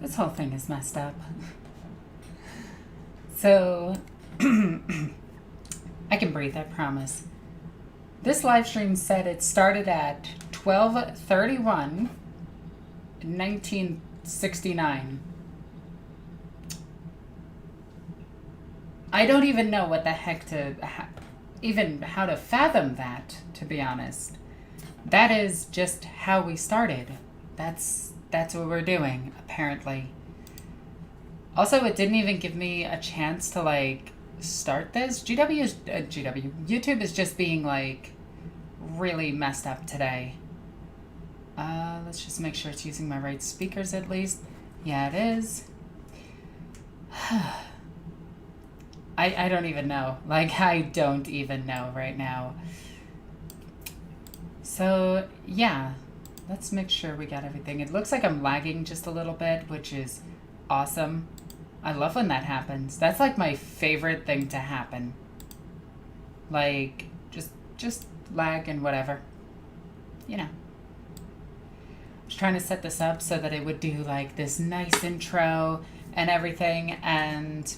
This whole thing is messed up. So, I can breathe, I promise. This live stream said it started at 12/31, 1969. I don't even know what the heck to, even how to fathom that, to be honest. That is just how we started. That's what we're doing, apparently. Also, it didn't even give me a chance to, like, start this. YouTube is just being, like, really messed up today. Let's just make sure it's using my right speakers at least. Yeah, it is. I don't even know. Like, I don't even know right now. So, yeah. Let's make sure we got everything. It looks like I'm lagging just a little bit, which is awesome. I love when that happens. That's like my favorite thing to happen. Like, just lag and whatever. You know. I was trying to set this up so that it would do like this nice intro and everything, and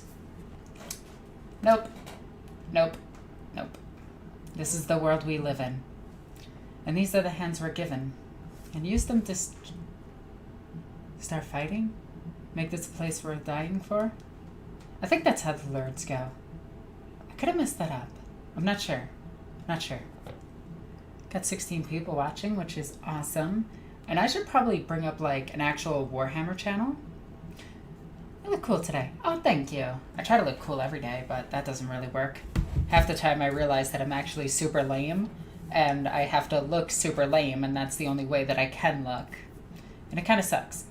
nope. Nope. Nope. This is the world we live in. And these are the hands we're given. And use them to start fighting? Make this a place worth dying for? I think that's how the lords go. I could have messed that up. I'm not sure. Not sure. Got 16 people watching, which is awesome. And I should probably bring up like an actual Warhammer channel. I look cool today. Oh, thank you. I try to look cool every day, but that doesn't really work. Half the time I realize that I'm actually super lame. And I have to look super lame, and that's the only way that I can look. And it kind of sucks.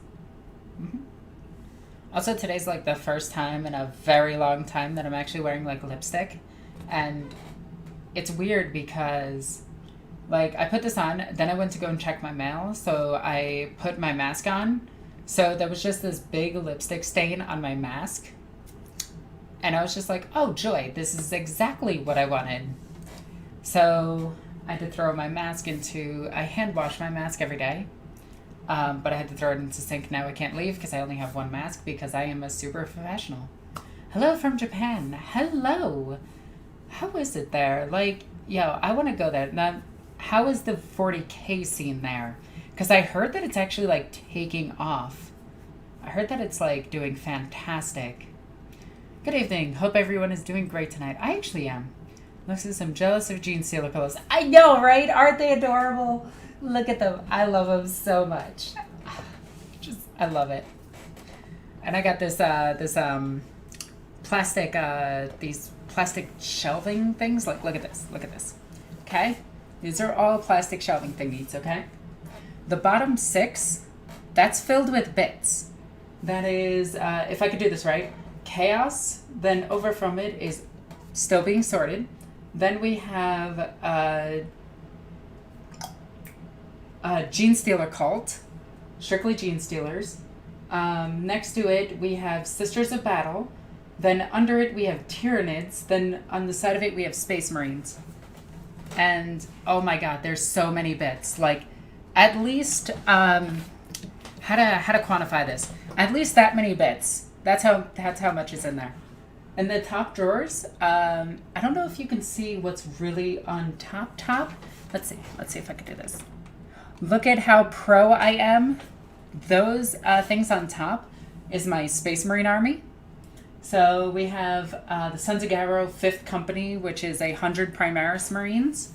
Also, today's like the first time in a very long time that I'm actually wearing like lipstick. And it's weird because like I put this on, then I went to go and check my mail. So I put my mask on. So there was just this big lipstick stain on my mask. And I was just like, oh joy, this is exactly what I wanted. So I had to throw my mask into, I hand wash my mask every day, but I had to throw it into the sink. Now I can't leave because I only have one mask because I am a super professional. Hello from Japan. Hello. How is it there? Like, yo, I want to go there. Now, how is the 40K scene there? Because I heard that it's actually like taking off. I heard that it's like doing fantastic. Good evening. Hope everyone is doing great tonight. I actually am. Looks like I'm jealous of Genestealer pillows. I know, right? Aren't they adorable? Look at them. I love them so much. I love it. And I got this plastic these plastic shelving things. Like, look at this. Look at this. Okay, these are all plastic shelving thingies. Okay, the bottom 6, that's filled with bits. That is, if I could do this right, chaos. Then over from it is still being sorted. Then we have Genestealer cult, strictly Genestealers. Next to it, we have Sisters of Battle. Then under it, we have Tyranids. Then on the side of it, we have Space Marines. And oh my god, there's so many bits. Like, at least how to quantify this? At least that many bits. That's how much is in there. And the top drawers, I don't know if you can see what's really on top. Let's see if I can do this. Look at how pro I am. Those things on top is my Space Marine army. So we have the Sons of Garrow 5th Company, which is 100 Primaris Marines.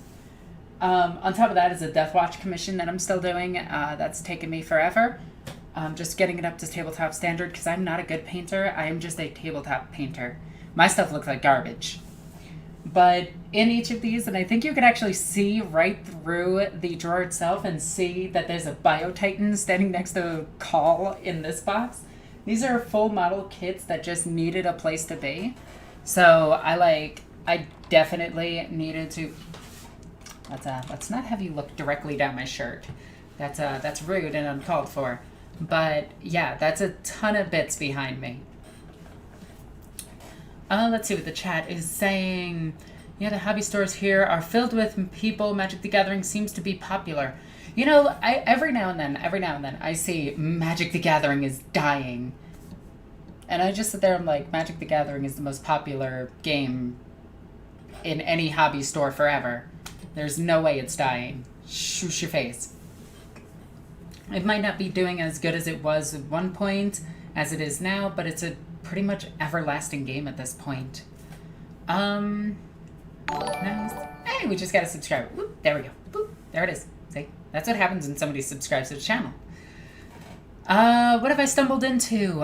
On top of that is a Deathwatch commission that I'm still doing. That's taken me forever. Just getting it up to tabletop standard because I'm not a good painter. I am just a tabletop painter. My stuff looks like garbage. But in each of these, and I think you can actually see right through the drawer itself and see that there's a Bio-Titan standing next to a call in this box. These are full model kits that just needed a place to be. So I definitely needed to, let's not have you look directly down my shirt. That's rude and uncalled for. But yeah, that's a ton of bits behind me. Let's see what the chat is saying. Yeah, the hobby stores here are filled with people. Magic the Gathering seems to be popular. You know, every now and then, I see Magic the Gathering is dying. And I just sit there and I'm like, Magic the Gathering is the most popular game in any hobby store forever. There's no way it's dying. Shoosh your face. It might not be doing as good as it was at one point as it is now, but it's a pretty much everlasting game at this point. Nice. Hey, we just got a subscriber. Whoop, there we go. Boop, there it is. See? That's what happens when somebody subscribes to the channel. What have I stumbled into?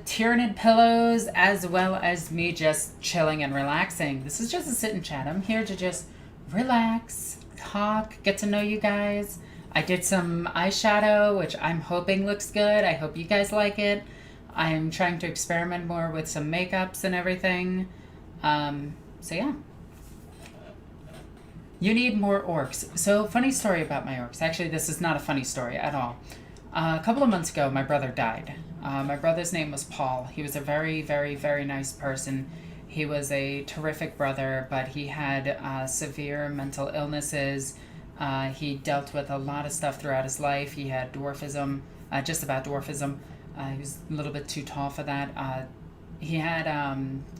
Tyranid pillows, as well as me just chilling and relaxing. This is just a sit and chat. I'm here to just relax, talk, get to know you guys. I did some eyeshadow, which I'm hoping looks good. I hope you guys like it. I am trying to experiment more with some makeups and everything. So yeah. You need more orcs. So, funny story about my orcs. Actually, this is not a funny story at all. A couple of months ago, my brother died. My brother's name was Paul. He was a very, very, very nice person. He was a terrific brother, but he had severe mental illnesses. He dealt with a lot of stuff throughout his life. He had dwarfism, just about dwarfism. He was a little bit too tall for that. He had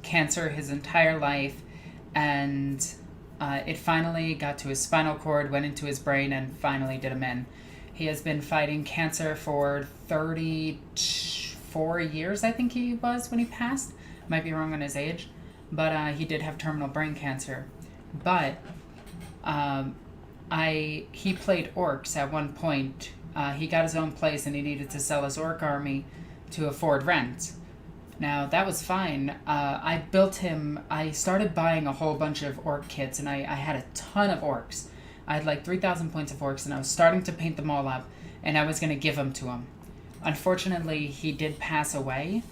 cancer his entire life, and it finally got to his spinal cord, went into his brain, and finally did him in. He has been fighting cancer for 34 years, I think he was when he passed. Might be wrong on his age, but he did have terminal brain cancer. But he played orcs at one point. He got his own place and he needed to sell his orc army to afford rent. Now, that was fine. I started buying a whole bunch of orc kits, and I had a ton of orcs. I had like 3,000 points of orcs, and I was starting to paint them all up, and I was going to give them to him. Unfortunately, he did pass away,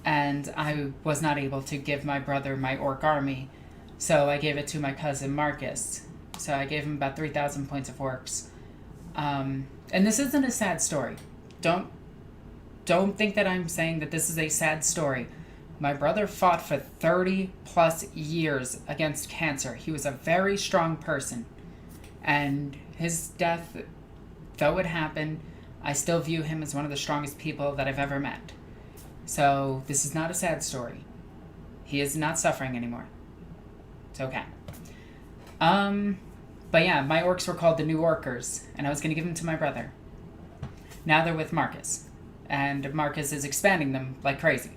and I was not able to give my brother my orc army, so I gave it to my cousin Marcus. So I gave him about 3,000 points of orcs. And this isn't a sad story. Don't think that I'm saying that this is a sad story. My brother fought for 30 plus years against cancer. He was a very strong person. And his death, though it happened, I still view him as one of the strongest people that I've ever met. So this is not a sad story. He is not suffering anymore. It's okay. But yeah, my orcs were called the New Orkers, and I was going to give them to my brother. Now they're with Marcus. And Marcus is expanding them like crazy.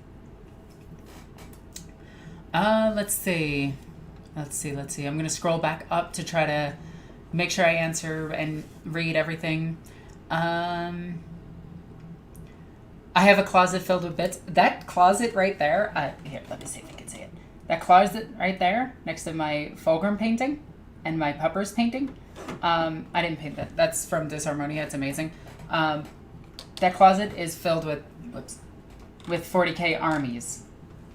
Let's see. I'm going to scroll back up to try to make sure I answer and read everything. I have a closet filled with bits. That closet right there, here, let me see if you can see it. That closet right there, next to my Fulgrim painting and my Puppers painting. I didn't paint that. That's from Disharmonia. It's amazing. That closet is filled with 40k armies.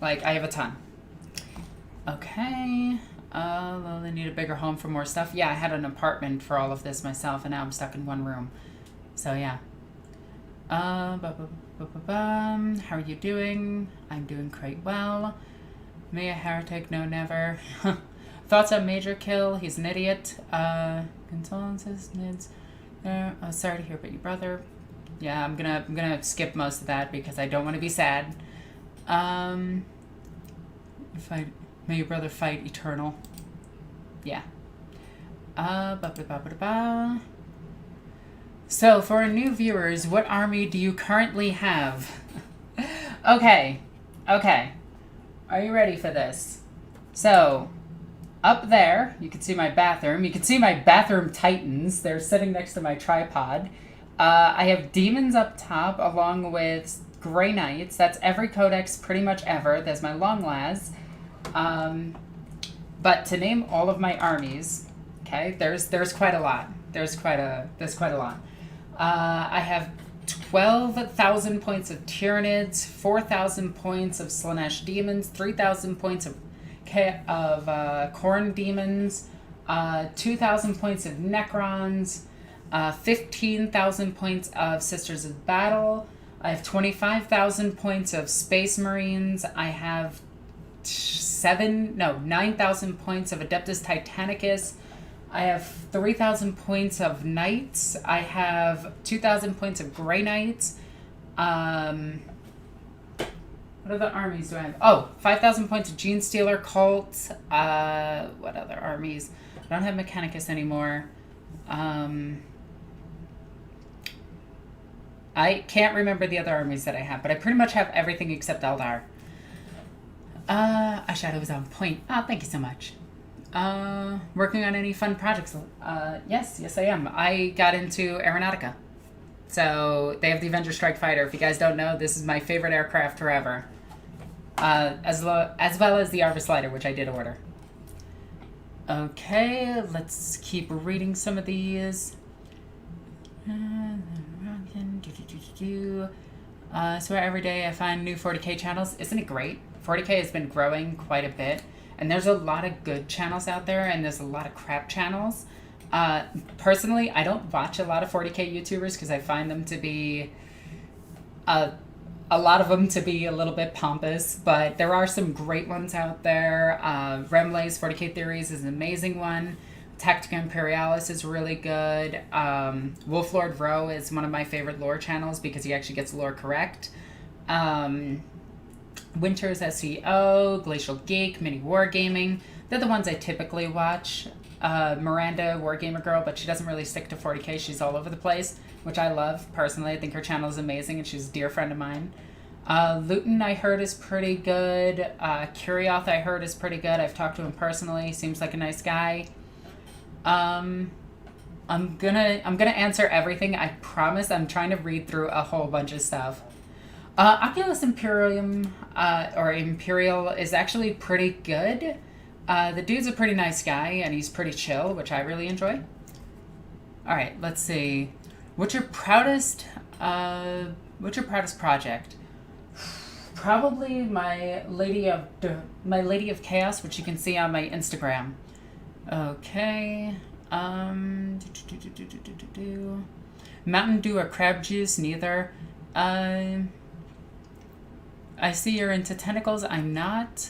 Like, I have a ton. Okay. Well, I need a bigger home for more stuff. Yeah, I had an apartment for all of this myself, and now I'm stuck in one room. So, yeah. How are you doing? I'm doing quite well. Me a heretic? No, never. Thoughts on Major Kill? He's an idiot. Condolences, Nids. Sorry to hear about your brother. Yeah, I'm gonna skip most of that because I don't want to be sad. May your brother fight eternal. Yeah. So, for our new viewers, what army do you currently have? Okay. Are you ready for this? So, up there, you can see my bathroom. You can see my bathroom titans. They're sitting next to my tripod. I have demons up top along with Grey Knights. That's every codex pretty much ever. There's my long lads. But to name all of my armies, okay, there's quite a lot. There's quite a lot. I have 12,000 points of Tyranids, 4,000 points of Slanesh demons, 3,000 points of Khorne demons, 2,000 points of Necrons, 15,000 points of Sisters of Battle. I have 25,000 points of Space Marines. I have 9,000 points of Adeptus Titanicus. I have 3,000 points of Knights. I have 2,000 points of Grey Knights. What other armies do I have? Oh, 5,000 points of Genestealer, Cult. What other armies? I don't have Mechanicus anymore. I can't remember the other armies that I have, but I pretty much have everything except Eldar. Eyeshadow was on point. Oh, thank you so much. Working on any fun projects? Yes, I am. I got into Aeronautica. So they have the Avenger Strike Fighter. If you guys don't know, this is my favorite aircraft forever. As well as the Arvis Lighter, which I did order. Okay, let's keep reading some of these. So every day I find new 40k channels. Isn't it great? 40k has been growing quite a bit. And there's a lot of good channels out there, and there's a lot of crap channels. Personally, I don't watch a lot of 40k YouTubers because I find them to be, a lot of them to be a little bit pompous, but there are some great ones out there. Remlay's 40k Theories is an amazing one. Tactica Imperialis is really good. Wolflord Row is one of my favorite lore channels because he actually gets lore correct. Winter's SEO, Glacial Geek, Mini Wargaming. They're the ones I typically watch. Miranda, Wargamer Girl, but she doesn't really stick to 40k. She's all over the place, which I love personally. I think her channel is amazing, and she's a dear friend of mine. Luton, I heard, is pretty good. Curioth, I heard, is pretty good. I've talked to him personally. Seems like a nice guy. I'm gonna answer everything. I promise. I'm trying to read through a whole bunch of stuff. Oculus Imperium, or Imperial, is actually pretty good. The dude's a pretty nice guy, and he's pretty chill, which I really enjoy. Alright, let's see. What's your proudest project? Probably my Lady of Chaos, which you can see on my Instagram. Okay. Mountain Dew or Crab Juice, neither. I see you're into tentacles. I'm not.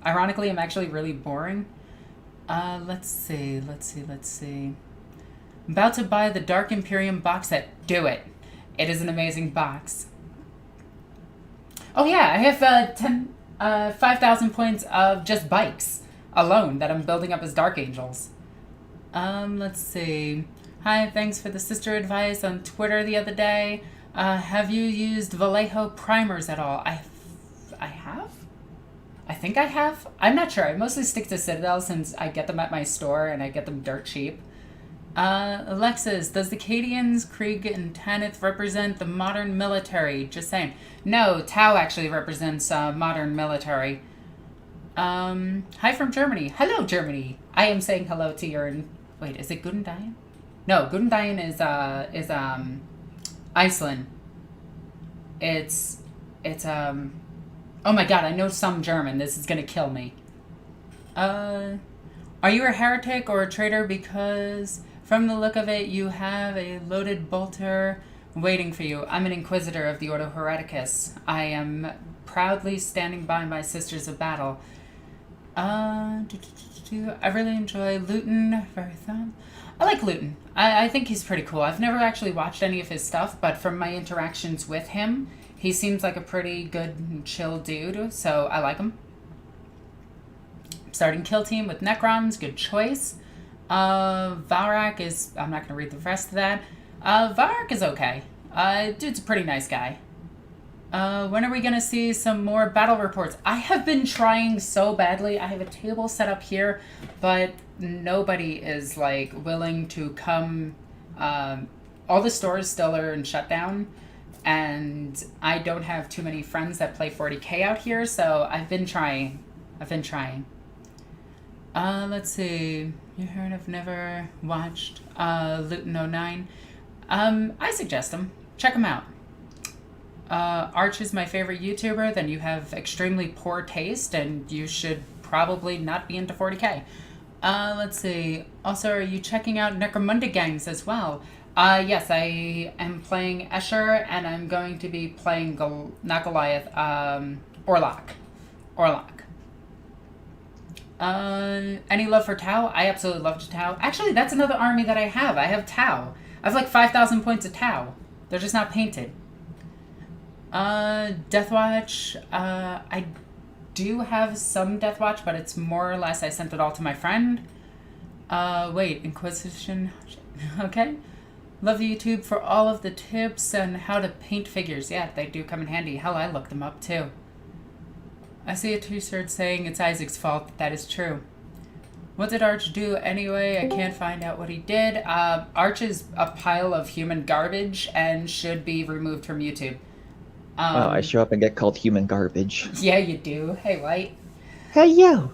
Ironically, I'm actually really boring. Let's see. I'm about to buy the Dark Imperium box set. Do it. It is an amazing box. Oh yeah, I have 5,000 points of just bikes alone that I'm building up as Dark Angels. Let's see. Hi, thanks for the sister advice on Twitter the other day. Have you used Vallejo primers at all? I have? I think I have. I'm not sure. I mostly stick to Citadel since I get them at my store and I get them dirt cheap. Alexis, does the Cadians, Krieg, and Tanith represent the modern military? Just saying. No, Tau actually represents modern military. Hi from Germany. Hello, Germany. I am saying hello to your... Wait, is it Gundayan? No, Gundayan is Iceland. It's oh my god, I know some German. This is gonna kill me. Are you a heretic or a traitor? Because from the look of it, you have a loaded bolter waiting for you. I'm an inquisitor of the Ordo Hereticus. I am proudly standing by my sisters of battle. I really enjoy Luton. I like Luton. I think he's pretty cool. I've never actually watched any of his stuff, but from my interactions with him, he seems like a pretty good, chill dude, so I like him. Starting kill team with Necrons, good choice. Valrak is... I'm not going to read the rest of that. Valrak is okay. Dude's a pretty nice guy. When are we going to see some more battle reports? I have been trying so badly. I have a table set up here, but nobody is, like, willing to come. All the stores still are in shutdown, and I don't have too many friends that play 40k out here, so I've been trying. Let's see. You heard I've never watched Luton 09. I suggest him. Check him out. Arch is my favorite YouTuber, then you have extremely poor taste, and you should probably not be into 40k. Let's see. Also, are you checking out Necromunda gangs as well? Yes, I am playing Escher, and I'm going to be playing, not Goliath, Orlok. Any love for Tau? I absolutely love Tau. Actually, that's another army that I have. I have Tau. I have like 5,000 points of Tau. They're just not painted. Deathwatch. I do have some Deathwatch, but it's more or less I sent it all to my friend. Wait, Inquisition. Okay. Love YouTube for all of the tips on how to paint figures. Yeah, they do come in handy. Hell, I looked them up too. I see a t-shirt saying it's Isaac's fault. That is true. What did Arch do anyway? I can't find out what he did. Arch is a pile of human garbage and should be removed from YouTube. Wow, I show up and get called human garbage. Yeah, you do. Hey, White. Hey, you!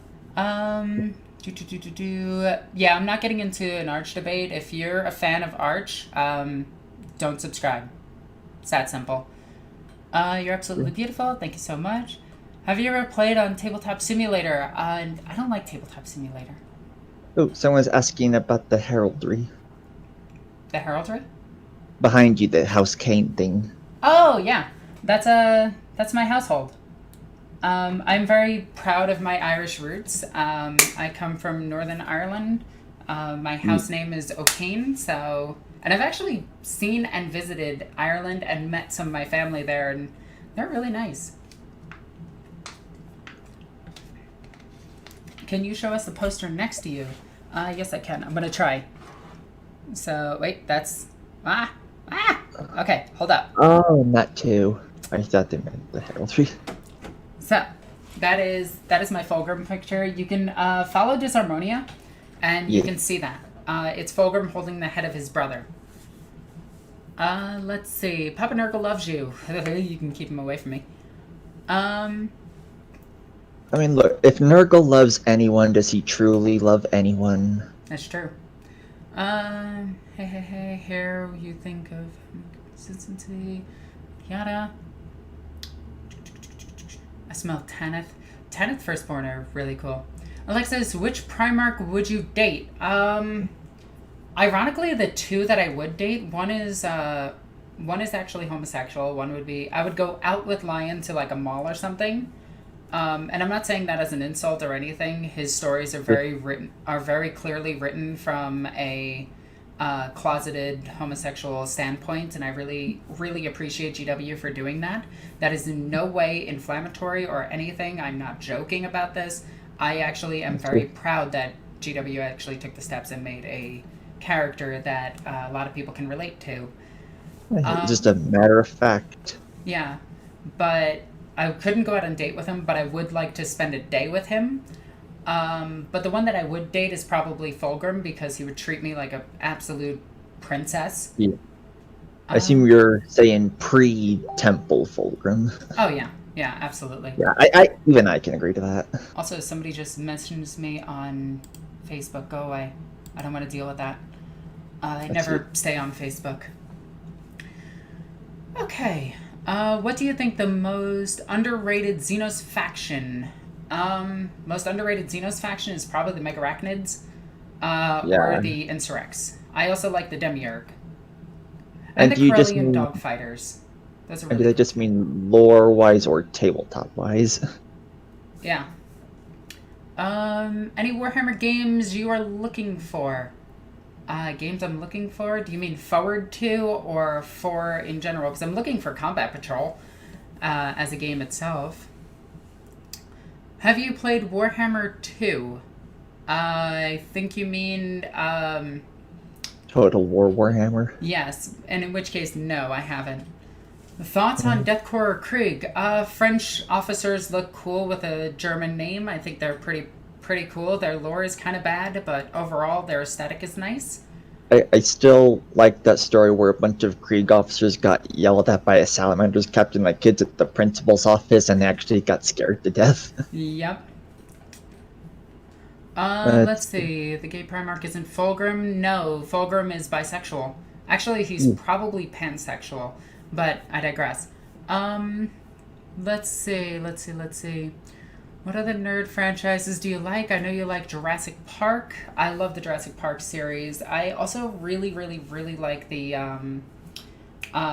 Yeah, I'm not getting into an Arch debate. If you're a fan of Arch, don't subscribe. It's that simple. You're absolutely beautiful. Thank you so much. Have you ever played on Tabletop Simulator? I don't like Tabletop Simulator. Oh, someone's asking about the heraldry. The heraldry? Behind you, the House Cain thing. Oh, yeah. That's my household. I'm very proud of my Irish roots. I come from Northern Ireland. My house name is O'Kane, so... And I've actually seen and visited Ireland and met some of my family there, and they're really nice. Can you show us the poster next to you? Yes, I can. I'm going to try. So, wait, that's... Okay, hold up. Oh, that too. I thought they meant the heraldry. So, that is my Fulgrim picture. You can follow Disharmonia, and you can see that. It's Fulgrim holding the head of his brother. Let's see. Papa Nurgle loves you. You can keep him away from me. I mean, look, if Nurgle loves anyone, does he truly love anyone? That's true. Hey, here you think of consistency, yada. I smell Tanith. Tanith Firstborn are really cool. Alexis, which Primarch would you date? Ironically, the two that I would date, one is actually homosexual. One would be, I would go out with Lion to like a mall or something. And I'm not saying that as an insult or anything. His stories are very clearly written from a closeted homosexual standpoint, and I really, really appreciate GW for doing that. That is in no way inflammatory or anything. I'm not joking about this. I actually am very proud that GW actually took the steps and made a character that a lot of people can relate to. Just a matter of fact. Yeah, but I couldn't go out on a date with him, but I would like to spend a day with him. But the one that I would date is probably Fulgrim, because he would treat me like an absolute princess. Yeah. I assume you're saying pre-temple Fulgrim. Oh, yeah. Yeah, absolutely. Yeah, I can agree to that. Also, somebody just messaged me on Facebook. Go away. I don't want to deal with that. I never stay on Facebook. Okay. What do you think the most underrated Xenos faction? Most underrated Xenos faction is probably the Megarachnids, or the Insurrects. I also like the Demiurge. And the Corellian Dogfighters. Those are really do they just mean lore-wise or tabletop-wise? Yeah. Any Warhammer games you are looking for? Games I'm looking for? Do you mean forward to or for in general? Because I'm looking for Combat Patrol as a game itself. Have you played Warhammer 2? I think you mean... Total War Warhammer? Yes, and in which case, no, I haven't. Thoughts on Deathcore or Krieg? French officers look cool with a German name. I think they're pretty cool. Their lore is kind of bad, but overall their aesthetic is nice. I still like that story where a bunch of Krieg officers got yelled at by a salamanders captain like kids at the principal's office and they actually got scared to death. Yep. Let's see. The gay Primarch isn't Fulgrim? No, Fulgrim is bisexual. Actually, he's probably pansexual, but I digress. Let's see. What other nerd franchises do you like? I know you like Jurassic Park. I love the Jurassic Park series. I also really, really, really like the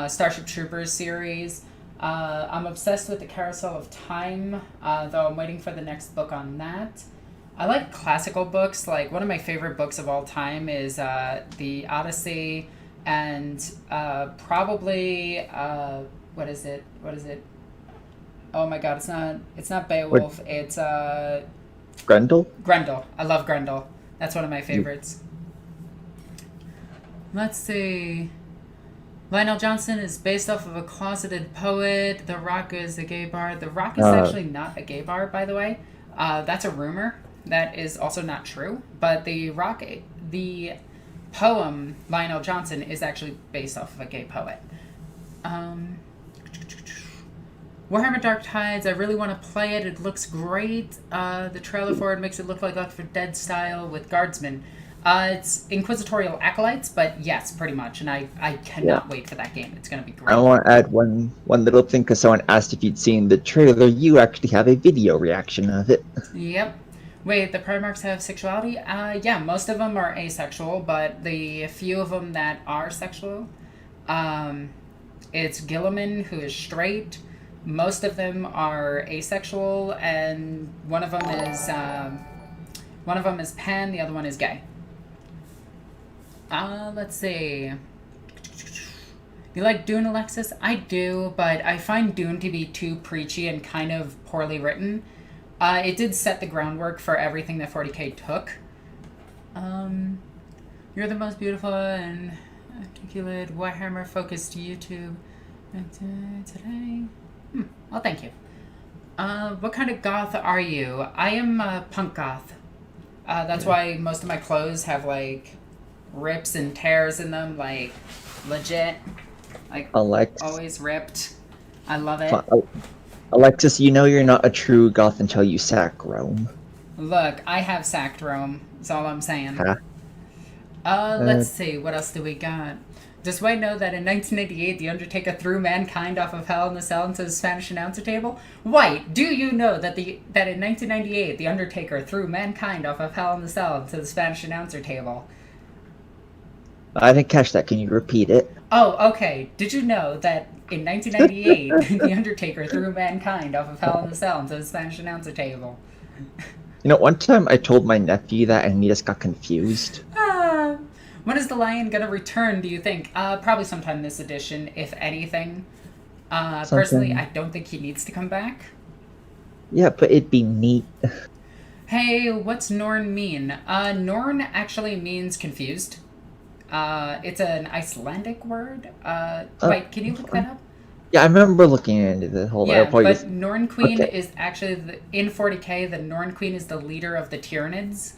Starship Troopers series. I'm obsessed with the Carousel of Time, though I'm waiting for the next book on that. I like classical books. Like, one of my favorite books of all time is The Odyssey, and probably what is it? Oh my God, it's not Beowulf. It's Grendel? Grendel. I love Grendel. That's one of my favorites. Let's see. Lionel Johnson is based off of a closeted poet. The Rock is a gay bard. The Rock is actually not a gay bard, by the way. That's a rumor. That is also not true. But the poem Lionel Johnson is actually based off of a gay poet. Warhammer Dark Tides, I really want to play it. It looks great. The trailer for it makes it look like Left 4 Dead style with guardsmen. It's Inquisitorial Acolytes, but yes, pretty much. And I cannot wait for that game. It's going to be great. I want to add one little thing, because someone asked if you'd seen the trailer. You actually have a video reaction of it. Yep. Wait, the Primarchs have sexuality? Yeah, most of them are asexual, but the few of them that are sexual, it's Gilliman, who is straight. Most of them are asexual, and one of them is pan, the other one is gay. Let's see. You like Dune, Alexis? I do, but I find Dune to be too preachy and kind of poorly written. It did set the groundwork for everything that 40k took. You're the most beautiful and articulate Warhammer-focused YouTube today. Well, thank you. What kind of goth are you? I am punk goth. That's why most of my clothes have, like, rips and tears in them, like, legit. Like, always ripped. I love it. Alexis, you know you're not a true goth until you sack Rome. Look, I have sacked Rome. That's all I'm saying. Huh? Let's see. What else do we got? Does Wade know that in 1988, The Undertaker threw mankind off of Hell in the Cell into the Spanish announcer table? White, do you know that in 1998, The Undertaker threw mankind off of Hell in the Cell into the Spanish announcer table? I didn't catch that. Can you repeat it? Oh, okay. Did you know that in 1998, The Undertaker threw mankind off of Hell in the Cell into the Spanish announcer table? You know, one time I told my nephew that and he just got confused. When is the lion gonna return, do you think? Probably sometime this edition, if anything. Personally, I don't think he needs to come back. Yeah, but it'd be neat. Hey, what's Norn mean? Norn actually means confused. It's an Icelandic word. Wait, can you look that up? Yeah, I remember looking into the whole... Yeah, but Norn Queen is actually, in 40k, the Norn Queen is the leader of the Tyranids.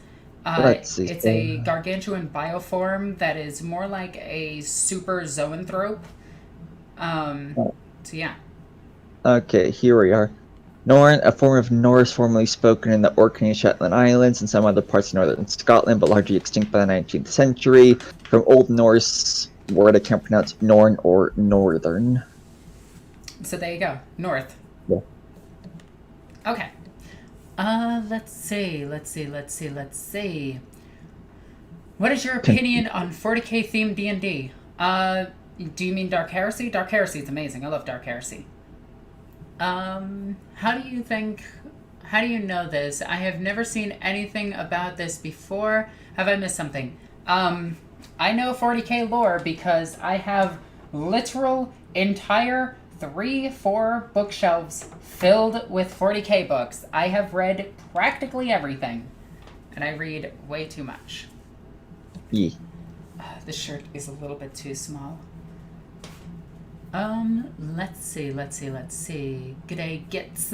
It's a gargantuan bioform that is more like a super zoanthrope. So yeah. Okay, here we are. Norn, a form of Norse formerly spoken in the Orkney and Shetland Islands and some other parts of northern Scotland, but largely extinct by the 19th century. From Old Norse word I can't pronounce, Norn or northern. So there you go. North. Yeah. Okay. Let's see. What is your opinion on 40k themed D&D? Do you mean Dark Heresy? Dark Heresy is amazing. I love Dark Heresy. How do you know this? I have never seen anything about this before. Have I missed something? I know 40k lore because I have literal entire 3-4 bookshelves filled with 40k books. I have read practically everything, and I read way too much. Yeah. This shirt is a little bit too small. Let's see. G'day, Gits.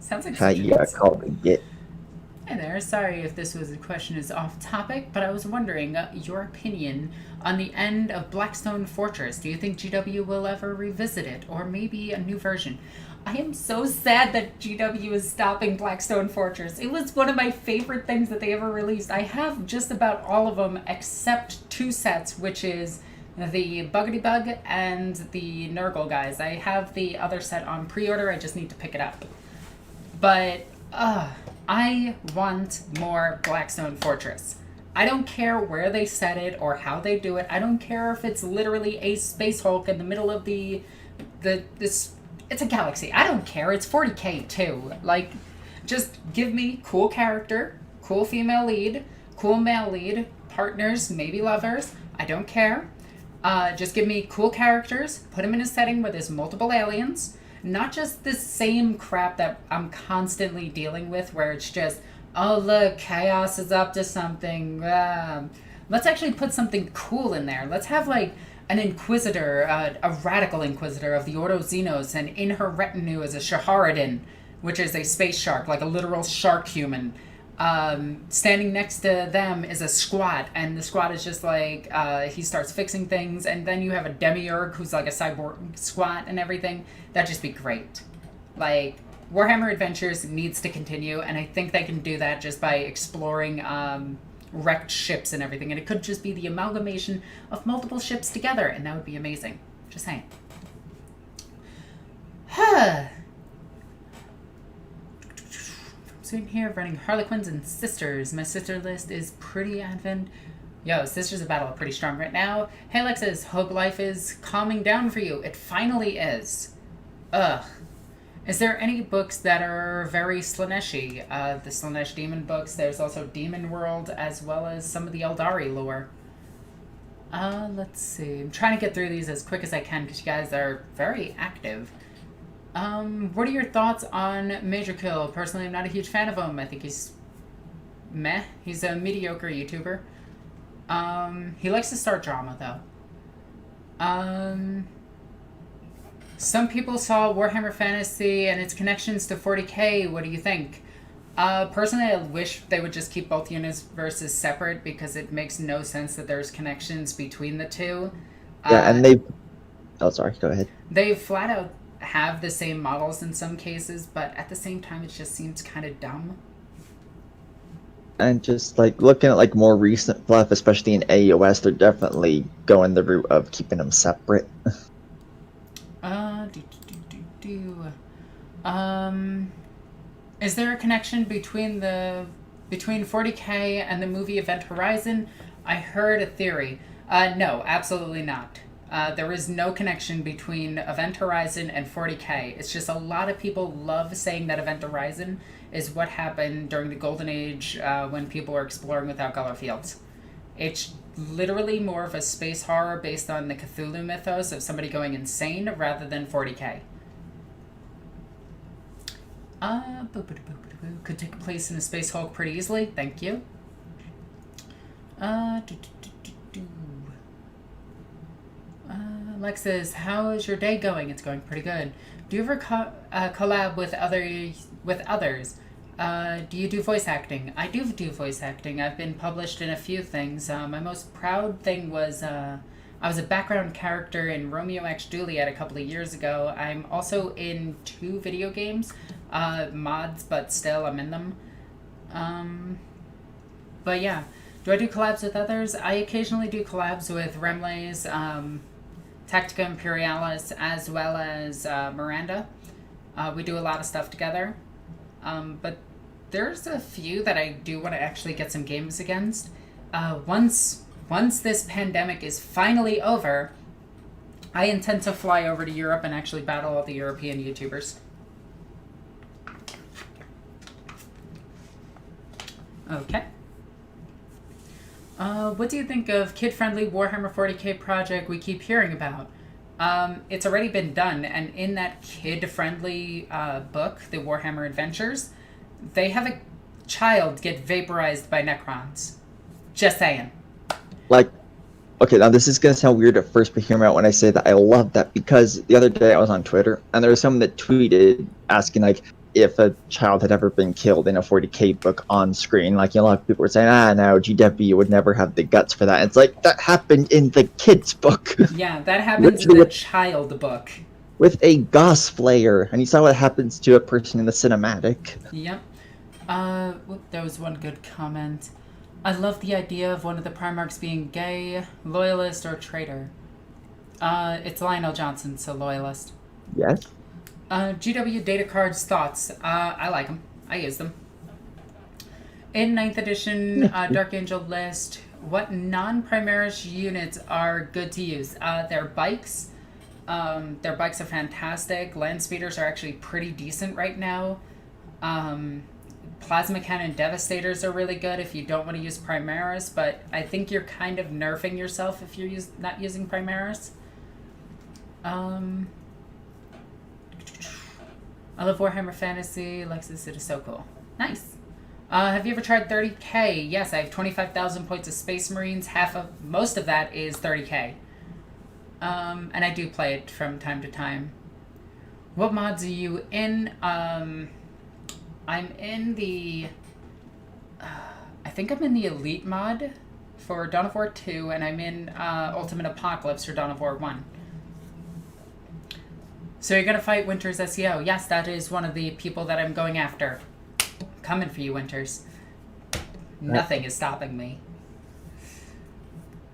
Sounds like such a Yeah, call me Git. Hi there. Sorry if this question is off topic, but I was wondering your opinion on the end of Blackstone Fortress. Do you think GW will ever revisit it, or maybe a new version? I am so sad that GW is stopping Blackstone Fortress. It was one of my favorite things that they ever released. I have just about all of them except 2 sets, which is the Buggity Bug and the Nurgle guys. I have the other set on pre-order. I just need to pick it up. But, I want more Blackstone Fortress. I don't care where they set it or how they do it. I don't care if it's literally a Space Hulk in the middle of this. It's a galaxy. I don't care. It's 40k too. Like, just give me cool character, cool female lead, cool male lead, partners, maybe lovers. I don't care. Just give me cool characters, put them in a setting where there's multiple aliens, not just the same crap that I'm constantly dealing with where it's just, oh look, chaos is up to something. Let's actually put something cool in there. Let's have like an inquisitor, a radical inquisitor of the Ordo Xenos, and in her retinue is a Shaharadin, which is a space shark, like a literal shark human. Standing next to them is a squat, and the squat is just like, he starts fixing things, and then you have a demiurge who's like a cyborg squat and everything. That'd just be great. Like, Warhammer Adventures needs to continue, and I think they can do that just by exploring wrecked ships and everything, and it could just be the amalgamation of multiple ships together, and that would be amazing. Just saying. Sitting here running Harlequins and Sisters. My sister list is pretty advent. Yo, Sisters of Battle are pretty strong right now. Hey Alexis, hope life is calming down for you. It finally is. Ugh. Is there any books that are very Slaneshi? The Slanesh Demon books. There's also Demon World, as well as some of the Eldari lore. Let's see. I'm trying to get through these as quick as I can because you guys are very active. What are your thoughts on Major Kill? Personally, I'm not a huge fan of him. I think he's meh. He's a mediocre YouTuber. He likes to start drama, though. Some people saw Warhammer Fantasy and its connections to 40k. What do you think? Personally, I wish they would just keep both universes separate because it makes no sense that there's connections between the two. Yeah, and they... Oh, sorry. Go ahead. They flat out have the same models in some cases, but at the same time, it just seems kind of dumb. And just, like, looking at, like, more recent fluff, especially in AOS, they're definitely going the route of keeping them separate. Is there a connection between 40k and the movie Event Horizon? I heard a theory. No, absolutely not. There is no connection between Event Horizon and 40k. It's just a lot of people love saying that Event Horizon is what happened during the Golden Age when people were exploring without color fields. It's literally more of a space horror based on the Cthulhu mythos of somebody going insane rather than 40k. Could take place in a Space Hulk pretty easily. Thank you. Alexis, how is your day going? It's going pretty good. Do you ever collab with others? Do you do voice acting? I do voice acting. I've been published in a few things. My most proud thing was I was a background character in Romeo X Juliet a couple of years ago. I'm also in 2 video games, mods, but still I'm in them. But yeah, do I do collabs with others? I occasionally do collabs with Remlays, Tactica Imperialis, as well as Miranda. We do a lot of stuff together. But there's a few that I do want to actually get some games against. Once this pandemic is finally over, I intend to fly over to Europe and actually battle all the European YouTubers. Okay. What do you think of kid-friendly Warhammer 40k project we keep hearing about? It's already been done, and in that kid-friendly book, the Warhammer Adventures, they have a child get vaporized by Necrons. Just saying. Like, okay, now this is going to sound weird at first, but hear me out when I say that I love that, because the other day I was on Twitter, and there was someone that tweeted asking, like, if a child had ever been killed in a 40k book on screen. Like, a lot of people were saying, no, GW would never have the guts for that. And it's like, that happened in the kids book. Yeah, that happens in the child book. With a Goss Flayer, and you saw what happens to a person in the cinematic. Yep. There was one good comment. I love the idea of one of the Primarchs being gay, loyalist, or traitor. It's Lionel Johnson, so loyalist. Yes. GW data cards thoughts. I like them. I use them. In 9th edition Dark Angel list, what non-Primarch units are good to use? Their bikes. Their bikes are fantastic. Land speeders are actually pretty decent right now. Plasma Cannon Devastators are really good if you don't want to use Primaris, but I think you're kind of nerfing yourself if you're not using Primaris. I love Warhammer Fantasy. Alexis, it is so cool. Nice. Have you ever tried 30k? Yes, I have 25,000 points of Space Marines. Most of that is 30k. And I do play it from time to time. What mods are you in? I'm in the... I think I'm in the Elite mod for Dawn of War 2, and I'm in Ultimate Apocalypse for Dawn of War 1. So you're going to fight Winters SEO. Yes, that is one of the people that I'm going after. Coming for you, Winters. Nothing is stopping me.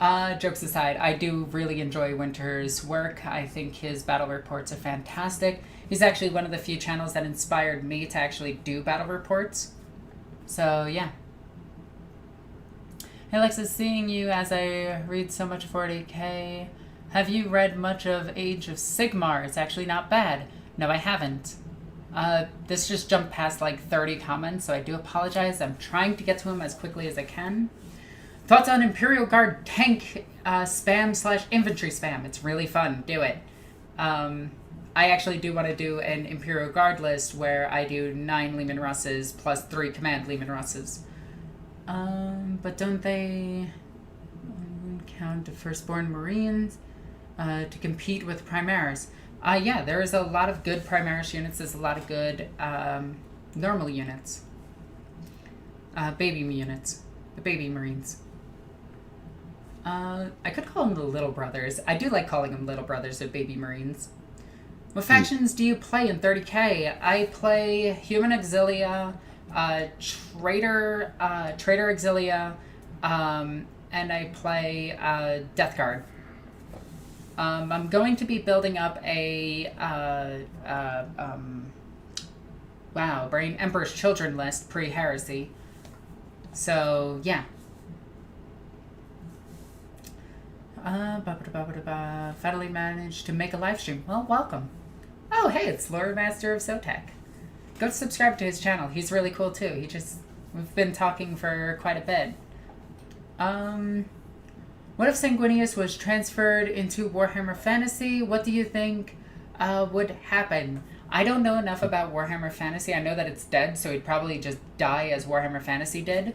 Jokes aside, I do really enjoy Winter's work. I think his battle reports are fantastic. He's actually one of the few channels that inspired me to actually do battle reports. So, yeah. Hey, Alexis, seeing you as I read so much 40k. Have you read much of Age of Sigmar? It's actually not bad. No, I haven't. This just jumped past like 30 comments, so I do apologize. I'm trying to get to him as quickly as I can. Thoughts on Imperial Guard tank spam / infantry spam. It's really fun. Do it. I actually do want to do an Imperial Guard list where I do 9 Leman Russes plus 3 Command Leman Russes. But don't they count the Firstborn Marines to compete with Primaris? Yeah, there is a lot of good Primaris units. There's a lot of good normal units. Baby units. The Baby Marines. I could call them the Little Brothers. I do like calling them Little Brothers of Baby Marines. What factions do you play in 30k? I play Human Auxilia, Traitor Auxilia, and I play Death Guard. I'm going to be building up a Emperor's Children list pre-heresy. So yeah. Finally managed to make a live stream. Well, welcome. Oh, hey, it's Lord Master of Sotek. Go subscribe to his channel. He's really cool too. We've been talking for quite a bit. What if Sanguinius was transferred into Warhammer Fantasy? What do you think would happen? I don't know enough about Warhammer Fantasy. I know that it's dead, so he'd probably just die as Warhammer Fantasy did.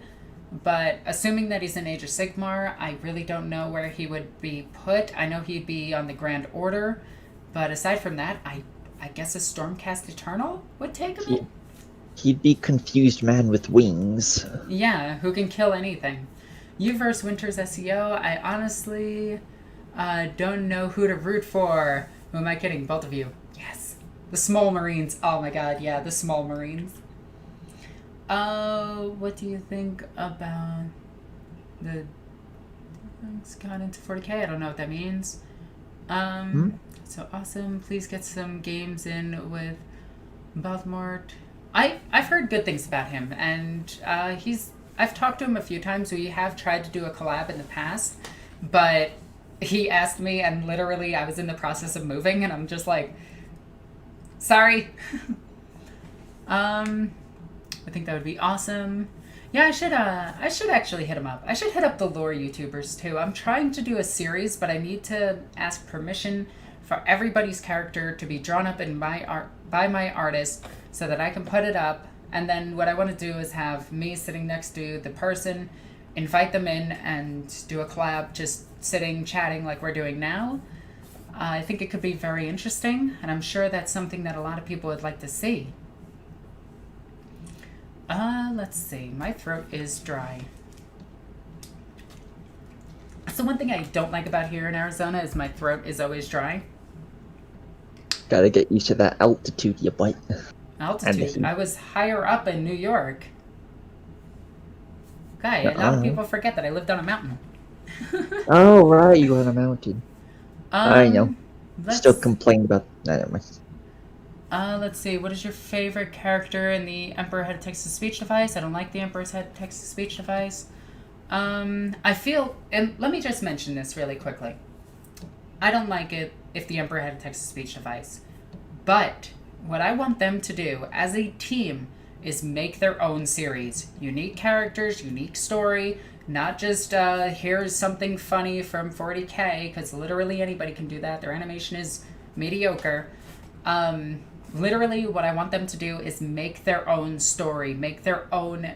But assuming that he's in Age of Sigmar, I really don't know where he would be put. I know he'd be on the Grand Order. But aside from that, I guess a Stormcast Eternal would take him in? He'd be confused man with wings. Yeah, who can kill anything. You versus Winters SEO, I honestly don't know who to root for. Who am I kidding? Both of you. Yes. The Small Marines. Oh my god, yeah, the Small Marines. What do you think about the... It's gone into 40k. I don't know what that means. So awesome. Please get some games in with Baltimore. I've heard good things about him, and I've talked to him a few times. We have tried to do a collab in the past, but he asked me, and literally I was in the process of moving, and I'm just like, sorry. I think that would be awesome. Yeah, I should actually hit him up. I should hit up the lore YouTubers too. I'm trying to do a series, but I need to ask permission for everybody's character to be drawn up in my art by my artist so that I can put it up. And then what I want to do is have me sitting next to the person, invite them in, and do a collab, just sitting, chatting like we're doing now. I think it could be very interesting, and I'm sure that's something that a lot of people would like to see. Let's see. My throat is dry. That's the one thing I don't like about here in Arizona is my throat is always dry. Gotta get used to that altitude, you bite. Altitude? I was higher up in New York. Okay, a lot of people forget that I lived on a mountain. Oh, right, you were on a mountain. I know. Still complain about that. Never mind. Let's see. What is your favorite character in the Emperor had a text-to-speech device? I don't like the Emperor's had text-to-speech device. I feel... And let me just mention this really quickly. I don't like it if the Emperor had a text-to-speech device. But what I want them to do as a team is make their own series. Unique characters, unique story, not just here's something funny from 40k, because literally anybody can do that. Their animation is mediocre. Literally what I want them to do is make their own story, make their own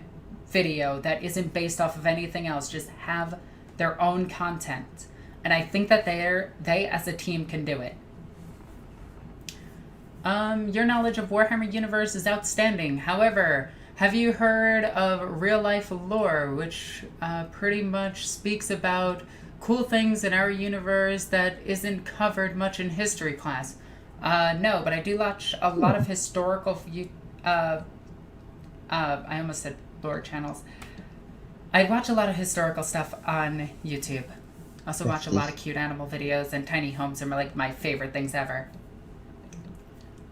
video that isn't based off of anything else. Just have their own content. And I think that they as a team can do it. Your knowledge of Warhammer universe is outstanding. However, have you heard of real life lore, which pretty much speaks about cool things in our universe that isn't covered much in history class? No, but I do watch a lot of historical, I almost said lore channels. I watch a lot of historical stuff on YouTube. Also watch a lot of cute animal videos, and tiny homes are like my favorite things ever.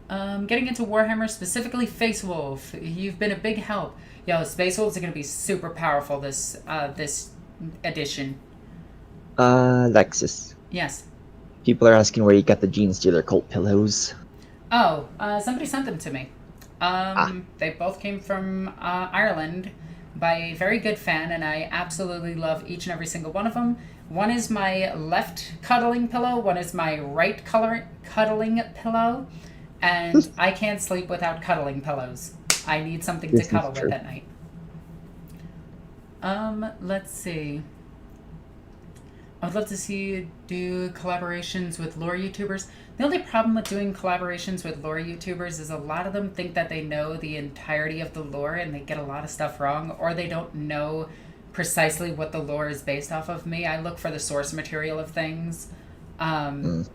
Getting into Warhammer, specifically Face Wolf, you've been a big help. Yo, Space Wolves are going to be super powerful this edition. Lexis. Yes. People are asking where you got the Genestealer cult pillows. Oh, somebody sent them to me. They both came from Ireland by a very good fan, and I absolutely love each and every single one of them. One is my left cuddling pillow, one is my right cuddling pillow, and I can't sleep without cuddling pillows. I need something to cuddle with at night. Let's see. I would love to see you do collaborations with lore YouTubers. The only problem with doing collaborations with lore YouTubers is a lot of them think that they know the entirety of the lore and they get a lot of stuff wrong, or they don't know precisely what the lore is based off of. Me, I look for the source material of things and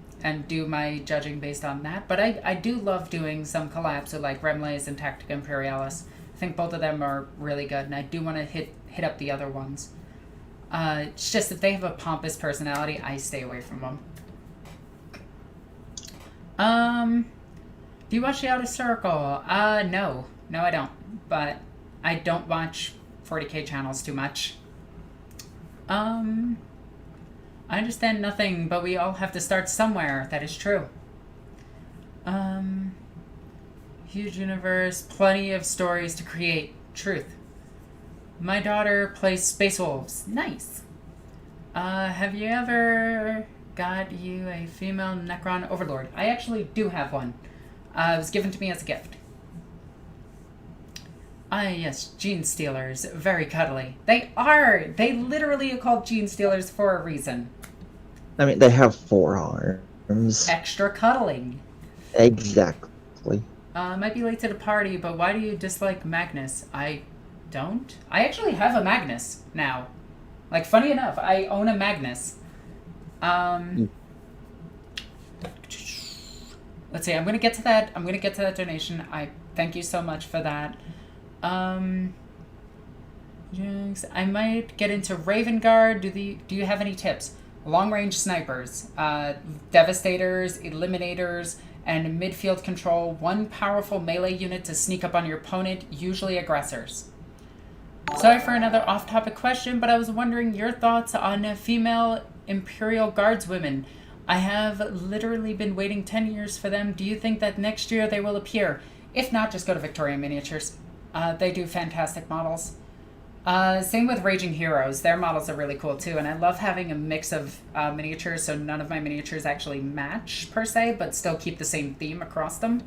do my judging based on that. But I do love doing some collabs with like Remlays and Tactica Imperialis. I think both of them are really good, and I do want to hit up the other ones. It's just if they have a pompous personality, I stay away from them. Do you watch The Outer Circle? No, I don't. But I don't watch 40k channels too much. I understand nothing, but we all have to start somewhere. That is true. Huge universe, plenty of stories to create. Truth. My daughter plays Space Wolves. Nice. Have you ever got you a female Necron Overlord? I actually do have one. It was given to me as a gift. Yes, Genestealers. Very cuddly. They are! They literally are called Genestealers for a reason. I mean, they have 4 arms. Extra cuddling. Exactly. Might be late to the party, but why do you dislike Magnus? I don't. I actually have a Magnus now. Like, funny enough, I own a Magnus. Let's see, I'm gonna get to that. I'm gonna get to that donation. I thank you so much for that. I might get into Raven Guard. Do you have any tips? Long-range snipers, devastators, eliminators, and midfield control. One powerful melee unit to sneak up on your opponent, usually aggressors. Sorry for another off-topic question, but I was wondering your thoughts on female Imperial Guardswomen. I have literally been waiting 10 years for them. Do you think that next year they will appear? If not, just go to Victoria Miniatures. They do fantastic models. Same with Raging Heroes. Their models are really cool too, and I love having a mix of miniatures, so none of my miniatures actually match per se, but still keep the same theme across them.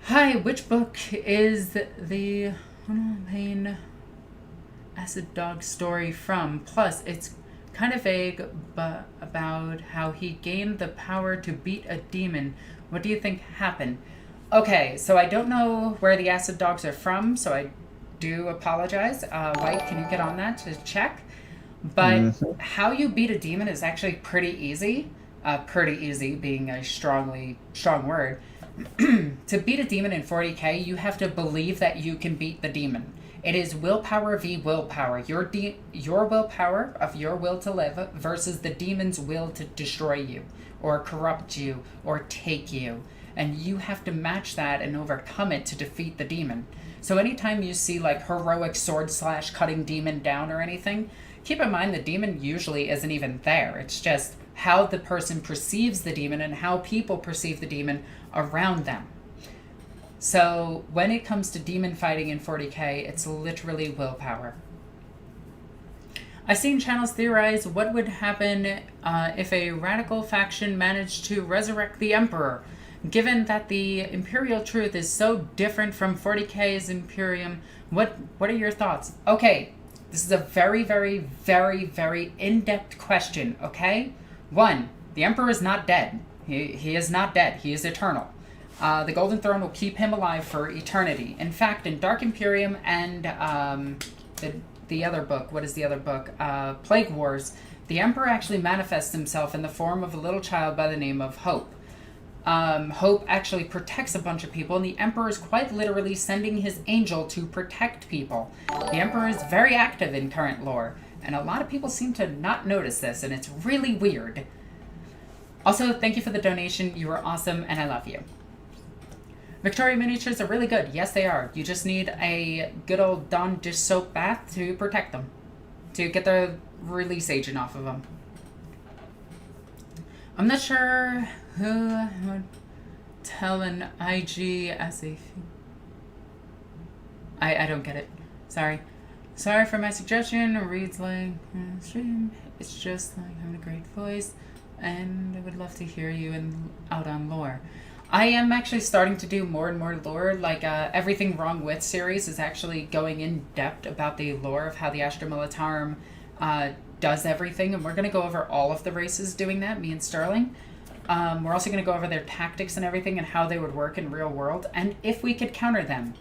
Hi, which book is the main Acid Dog story from? Plus, it's kind of vague but about how he gained the power to beat a demon. What do you think happened? Okay, so I don't know where the Acid Dogs are from, so I do apologize. White, can you get on that to check? But how you beat a demon is actually pretty easy. Pretty easy being a strong word. To beat a demon in 40k, you have to believe that you can beat the demon. It is willpower v willpower. Your willpower of your will to live versus the demon's will to destroy you or corrupt you or take you. And you have to match that and overcome it to defeat the demon. So anytime you see like heroic sword slash cutting demon down or anything, keep in mind the demon usually isn't even there. It's just how the person perceives the demon and how people perceive the demon around them. So when it comes to demon fighting in 40k, it's literally willpower. I've seen channels theorize what would happen if a radical faction managed to resurrect the Emperor. Given that the Imperial truth is so different from 40k's Imperium, what are your thoughts? Okay, this is a very, very, very, very in-depth question, okay? 1, the Emperor is not dead. He is not dead. He is eternal. The Golden Throne will keep him alive for eternity. In fact, in Dark Imperium and the other book, what is the other book? Plague Wars, the Emperor actually manifests himself in the form of a little child by the name of Hope. Hope actually protects a bunch of people, and the Emperor is quite literally sending his angel to protect people. The Emperor is very active in current lore, and a lot of people seem to not notice this, and it's really weird. Also, thank you for the donation. You are awesome, and I love you. Victoria miniatures are really good. Yes, they are. You just need a good old Dawn dish soap bath to protect them, to get the release agent off of them. I'm not sure who would tell an IG as a... I don't get it. Sorry. Sorry for my suggestion. It reads like stream. It's just like having a great voice, and I would love to hear you out on lore. I am actually starting to do more and more lore. Like Everything Wrong With series is actually going in depth about the lore of how the Astra Militarum does everything, and we're going to go over all of the races doing that, me and Sterling. We're also going to go over their tactics and everything and how they would work in real world, and if we could counter them.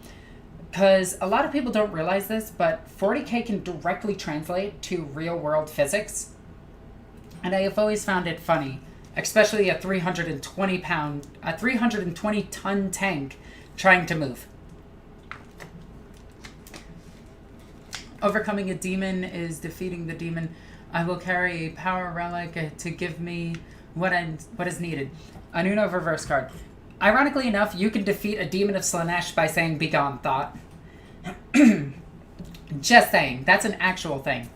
Because a lot of people don't realize this, but 40k can directly translate to real world physics. And I have always found it funny, especially a 320 ton tank trying to move. Overcoming a demon is defeating the demon. I will carry a power relic to give me what is needed. An Uno reverse card. Ironically enough, you can defeat a demon of Slanesh by saying "Begone, thought." Just saying, that's an actual thing.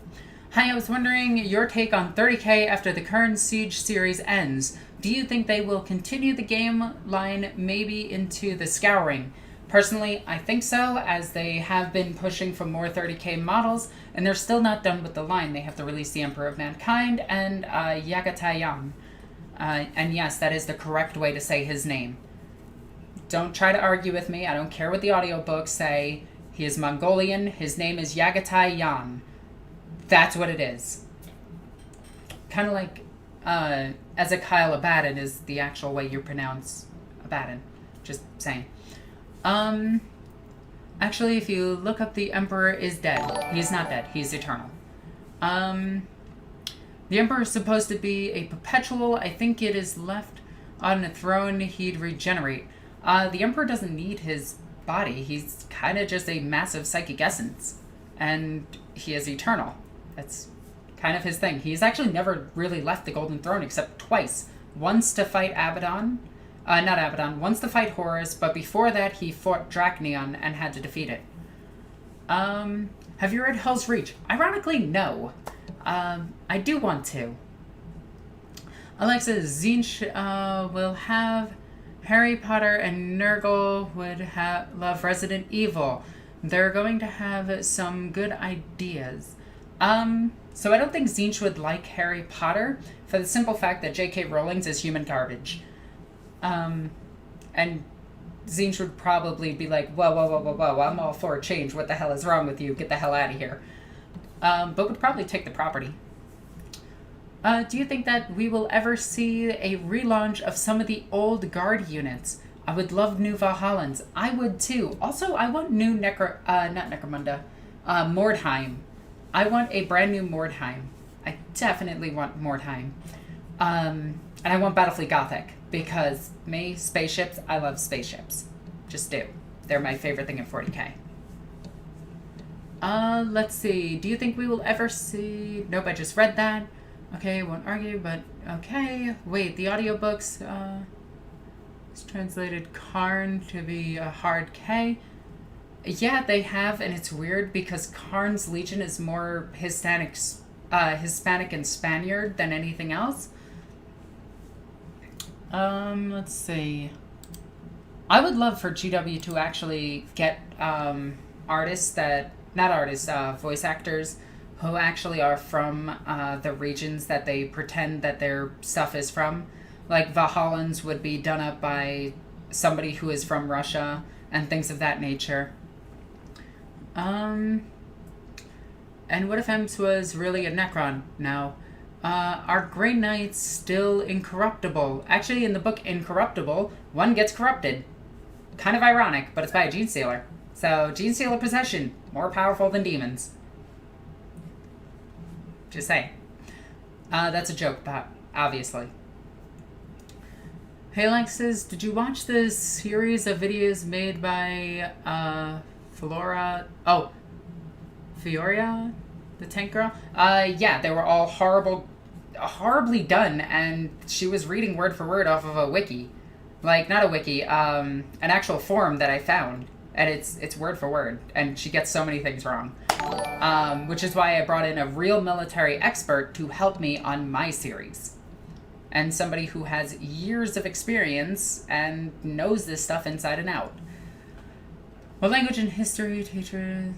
Hi, I was wondering your take on 30k after the current Siege series ends. Do you think they will continue the game line maybe into the Scouring? Personally, I think so, as they have been pushing for more 30k models, and they're still not done with the line. They have to release the Emperor of Mankind and Yagatayan. And yes, that is the correct way to say his name. Don't try to argue with me. I don't care what the audiobooks say. He is Mongolian. His name is Yagatai-Yan. That's what it is. Kind of like Ezekiel Abaddon is the actual way you pronounce Abaddon. Just saying. Actually, if you look up, the Emperor is dead. He's not dead. He's eternal. The Emperor is supposed to be a perpetual. I think it is left on a throne he'd regenerate. The Emperor doesn't need his body. He's kind of just a massive psychic essence. And he is eternal. That's kind of his thing. He's actually never really left the Golden Throne except twice. Once to fight Abaddon. Not Abaddon. Once to fight Horus, but before that he fought Drakneon and had to defeat it. Have you read Hell's Reach? Ironically, no. I do want to. Alexa, Zinch will have Harry Potter, and Nurgle would love Resident Evil. They're going to have some good ideas. So I don't think Zinch would like Harry Potter for the simple fact that J.K. Rowling's is human garbage. And Zinch would probably be like, whoa, I'm all for a change. What the hell is wrong with you? Get the hell out of here. But would probably take the property. Do you think that we will ever see a relaunch of some of the old guard units? I would love new Valhallans. I would too. Also, I want new Mordheim. I want a brand new Mordheim. I definitely want Mordheim. And I want Battlefleet Gothic, because me, spaceships, I love spaceships. Just do. They're my favorite thing in 40k. Let's see. Do you think we will ever see... Nope, I just read that. Okay, won't argue, but okay. Wait, the audiobooks, it's translated Karn to be a hard K. Yeah, they have, and it's weird because Karn's Legion is more Hispanic and Spaniard than anything else. Let's see. I would love for GW to actually get artists that, not artists, voice actors who actually are from the regions that they pretend that their stuff is from. Like Valhallans would be done up by somebody who is from Russia and things of that nature. And what if Ems was really a Necron now? Are Grey Knights still incorruptible? Actually, in the book Incorruptible, one gets corrupted. Kind of ironic, but it's by a Genestealer. So, Genestealer possession, more powerful than demons. Just saying. That's a joke, but obviously. Hey Alexis, did you watch this series of videos made by Fioria, the tank girl? Yeah, they were all horribly done, and she was reading word for word off of a wiki. Like, not a wiki, an actual forum that I found. And it's word for word, and she gets so many things wrong. Which is why I brought in a real military expert to help me on my series. And somebody who has years of experience and knows this stuff inside and out. What language and history teacher...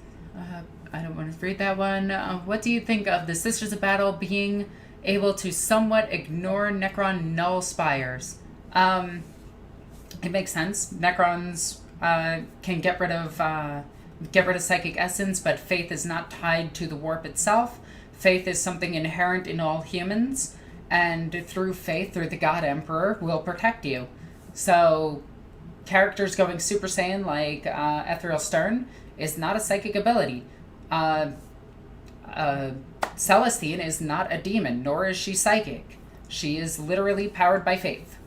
I don't want to read that one. What do you think of the Sisters of Battle being able to somewhat ignore Necron null spires? It makes sense. Necrons can get rid of psychic essence, but faith is not tied to the warp itself. Faith is something inherent in all humans, and through faith, through the God Emperor, will protect you. So, characters going Super Saiyan like Ethereal Stern is not a psychic ability. Celestine is not a demon, nor is she psychic. She is literally powered by faith.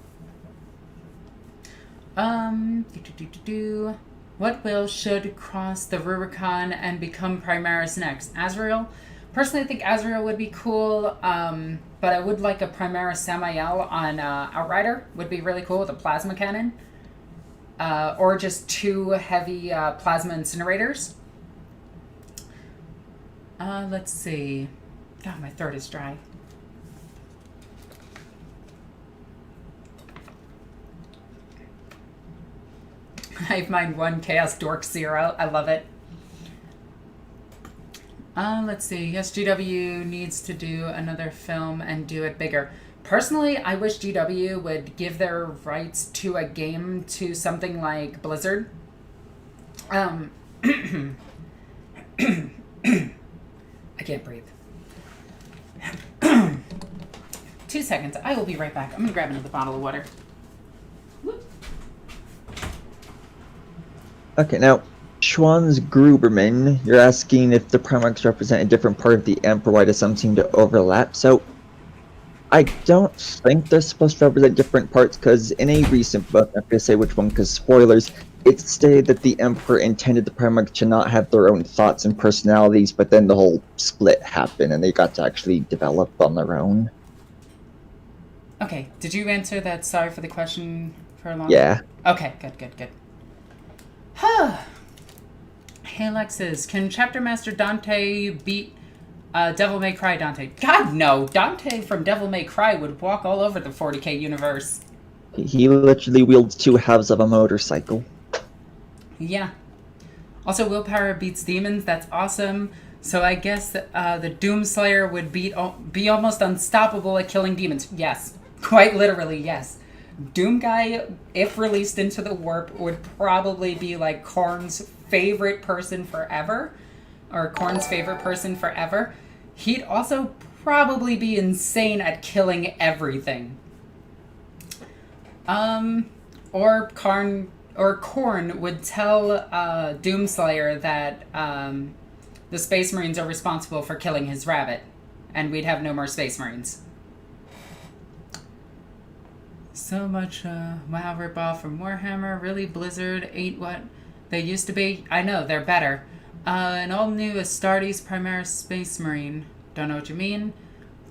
What should cross the Rubicon and become Primaris next? Azrael? Personally, I think Azrael would be cool, but I would like a Primaris Samael on Outrider. Would be really cool with a plasma cannon. Or just 2 heavy plasma incinerators. Let's see. God, my throat is dry. Hive Mind 1, Chaos Dork 0. I love it. Let's see. Yes, GW needs to do another film and do it bigger. Personally, I wish GW would give their rights to a game to something like Blizzard. I can't breathe. 2 seconds. I will be right back. I'm going to grab another bottle of water. Okay, now, Schwann's Gruberman, you're asking if the Primarchs represent a different part of the Emperor, why does some seem to overlap? So, I don't think they're supposed to represent different parts, because in a recent book, I'm not going to say which one because spoilers, it stated that the Emperor intended the Primarchs to not have their own thoughts and personalities, but then the whole split happened, and they got to actually develop on their own. Okay, did you answer that? Sorry for the question for a long Yeah. Okay, good. Hey Alexis, can Chapter Master Dante beat Devil May Cry Dante? God, no! Dante from Devil May Cry would walk all over the 40k universe. He literally wields 2 halves of a motorcycle. Yeah. Also, willpower beats demons. That's awesome. So I guess the Doomslayer would be almost unstoppable at killing demons. Yes. Quite literally, yes. Doom Guy, if released into the warp, would probably be like Korn's favorite person forever. Or Korn's favorite person forever. He'd also probably be insane at killing everything. Or Korn would tell Doomslayer that the Space Marines are responsible for killing his rabbit, and we'd have no more Space Marines. So much WoW ripoff from Warhammer. Really, Blizzard ain't what they used to be. I know, they're better. An all-new Astartes Primaris Space Marine. Don't know what you mean.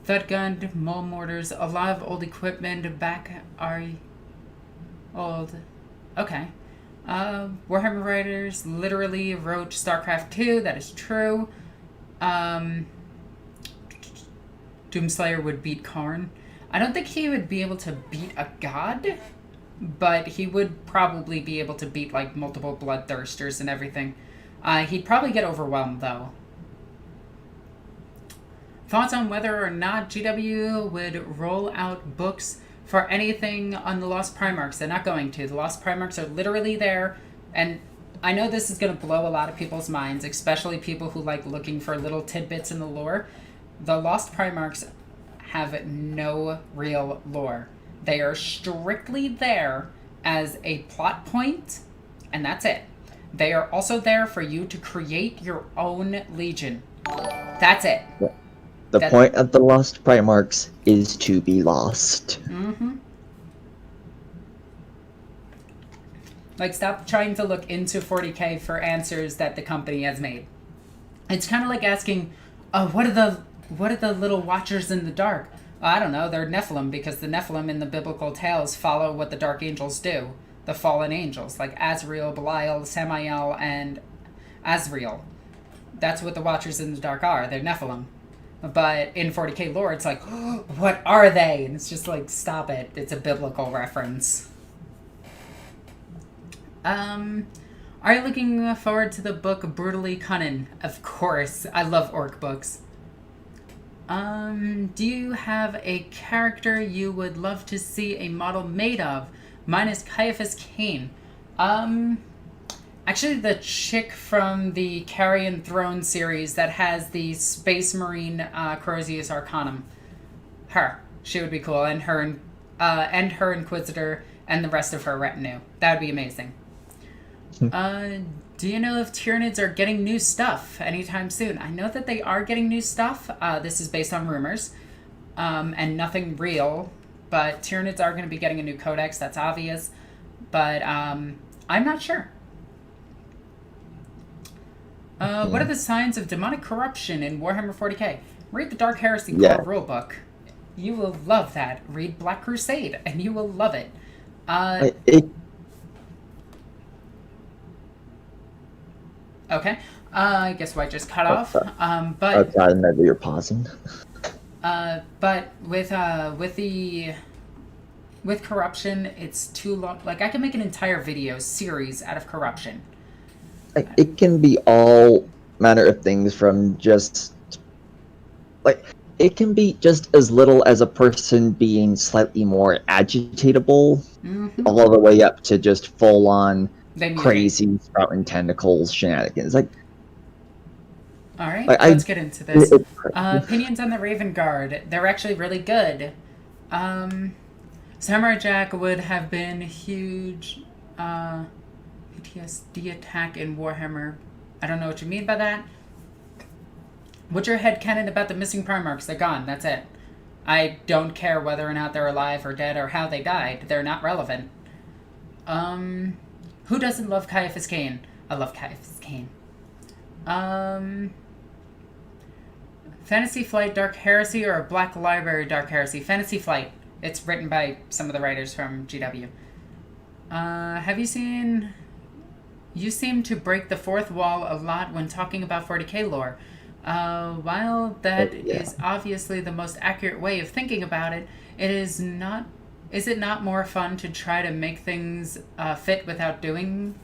Thud gun, mole mortars, a lot of old equipment back are old. Okay. Warhammer writers literally wrote StarCraft 2. That is true. Doomslayer would beat Karn. I don't think he would be able to beat a god. but he would probably be able to beat like multiple bloodthirsters and everything. He'd probably get overwhelmed though. Thoughts on whether or not GW would roll out books for anything on the Lost Primarchs? They're not going to. The Lost Primarchs are literally there, and I know this is going to blow a lot of people's minds, especially people who like looking for little tidbits in the lore. The Lost Primarchs have no real lore. They are strictly there as a plot point, and that's it. They are also there for you to create your own legion. That's it. The point of the Lost Primarchs is to be lost. Mm-hmm. Like, stop trying to look into 40k for answers that the company has made. It's kind of like asking, what are the little watchers in the dark? I don't know, they're Nephilim, because the Nephilim in the biblical tales follow what the dark angels do. The fallen angels, like Azrael, Belial, Samael, and Azrael. That's what the watchers in the dark are. They're Nephilim. But in 40k lore, it's like, what are they? And it's just like, stop it. It's a biblical reference. Are you looking forward to the book Brutally Cunning? Of course. I love orc books. Do you have a character you would love to see a model made of? Mine is Caiaphas Cain. Actually, the chick from the Carrion Throne series that has the Space Marine Crozius Arcanum. Her. She would be cool. And her Inquisitor and the rest of her retinue. That would be amazing. Do you know if Tyranids are getting new stuff anytime soon? I know that they are getting new stuff. This is based on rumors. And nothing real. But Tyranids are going to be getting a new codex. That's obvious. But I'm not sure. What are the signs of demonic corruption in Warhammer 40k? Read the Dark Heresy Core rulebook. You will love that. Read Black Crusade, and you will love it. Okay. I guess I just cut off. But I know you're pausing. But with corruption, it's too long. Like, I can make an entire video series out of corruption. Like, it can be all manner of things, from just like, it can be just as little as a person being slightly more agitatable, all the way up to just full on crazy sprouting tentacles shenanigans. Like, all right, let's get into this. Opinions on the Raven Guard. They're actually really good. Samurai Jack would have been huge PTSD attack in Warhammer. I don't know what you mean by that. What's your headcanon about the missing Primarchs? They're gone. That's it. I don't care whether or not they're alive or dead or how they died. They're not relevant. Who doesn't love Caiaphas Cain? I love Caiaphas Cain. Fantasy Flight Dark Heresy or Black Library Dark Heresy? Fantasy Flight. It's written by some of the writers from GW. Have you seen... You seem to break the fourth wall a lot when talking about 40k lore. While that is obviously the most accurate way of thinking about it, is it not more fun to try to make things fit without doing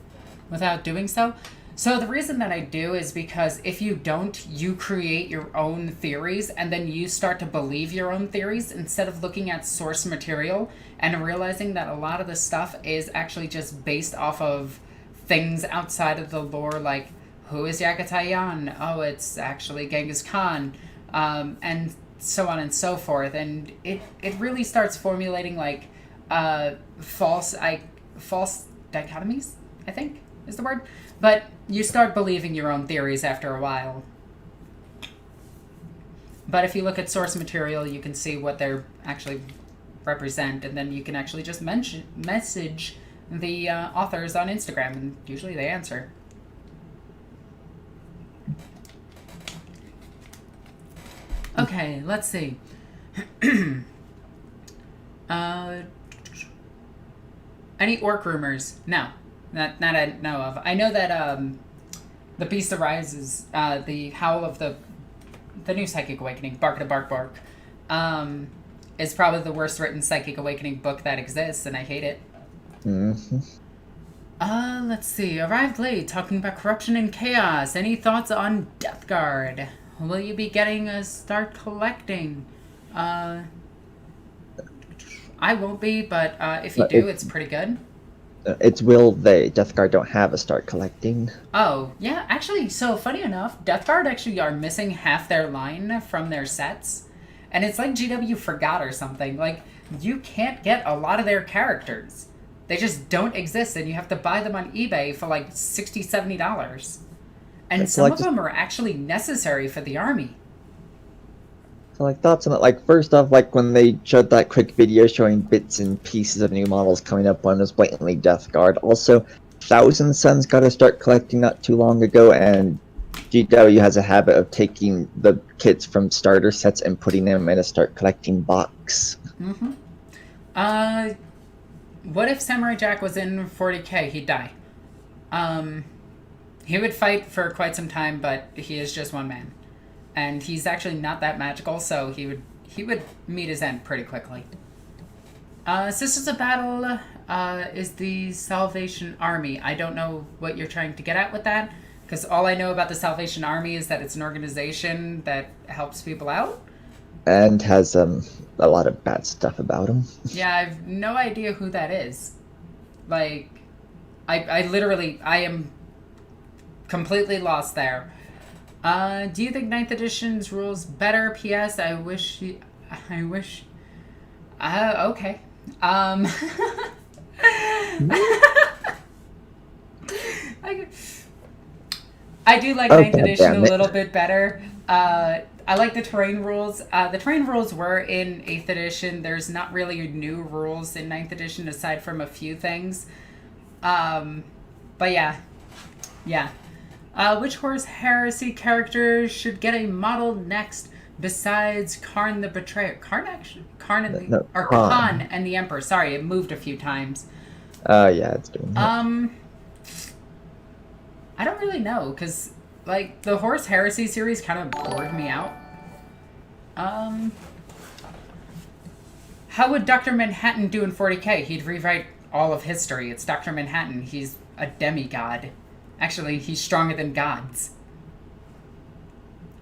so? So the reason that I do is because if you don't, you create your own theories, and then you start to believe your own theories instead of looking at source material and realizing that a lot of the stuff is actually just based off of things outside of the lore, like, who is Yakatayan? Oh, it's actually Genghis Khan, and so on and so forth. And it really starts formulating, like, false dichotomies, I think is the word. But you start believing your own theories after a while. But if you look at source material, you can see what they're actually represent, and then you can actually just message the authors on Instagram, and usually they answer. Okay, let's see. Any orc rumors? No, not I know of. I know that the Beast Arises, the Howl of the new Psychic Awakening, Bark to Bark Bark, is probably the worst written Psychic Awakening book that exists, and I hate it. Mm-hmm. Let's see. Arrived late, talking about corruption and chaos. Any thoughts on Death Guard? Will you be getting a start collecting? I won't be, but if you do, it's pretty good. It's will they. Death Guard don't have a start collecting. Oh, yeah, actually, so funny enough, Death Guard actually are missing half their line from their sets. And it's like GW forgot or something. Like, you can't get a lot of their characters. They just don't exist, and you have to buy them on eBay for like $60, $70. And It's some like of them are actually necessary for the army. So, like, thoughts on it? Like, first off, like, when they showed that quick video showing bits and pieces of new models coming up, one was blatantly Death Guard. Also, Thousand Suns got to start collecting not too long ago, and GW has a habit of taking the kits from starter sets and putting them in a start collecting box. Mm-hmm. What if Samurai Jack was in 40k? He'd die. He would fight for quite some time, but he is just one man. And he's actually not that magical, so he would meet his end pretty quickly. Sisters of Battle is the Salvation Army. I don't know what you're trying to get at with that, because all I know about the Salvation Army is that it's an organization that helps people out. And has a lot of bad stuff about them. Yeah, I have no idea who that is. Like, I am completely lost there. Do you think 9th edition's rules better? P.S. I wish. Okay. I do like 9th edition a little bit better. I like the terrain rules. The terrain rules were in 8th edition. There's not really new rules in 9th edition aside from a few things. But yeah. Which Horus Heresy characters should get a model next besides Karn the Betrayer? Khan and the Emperor. Sorry, it moved a few times. Yeah, it's doing that. I don't really know, because, like, the Horus Heresy series kind of bored me out. How would Dr. Manhattan do in 40k? He'd rewrite all of history. It's Dr. Manhattan. He's a demigod. Actually, he's stronger than gods.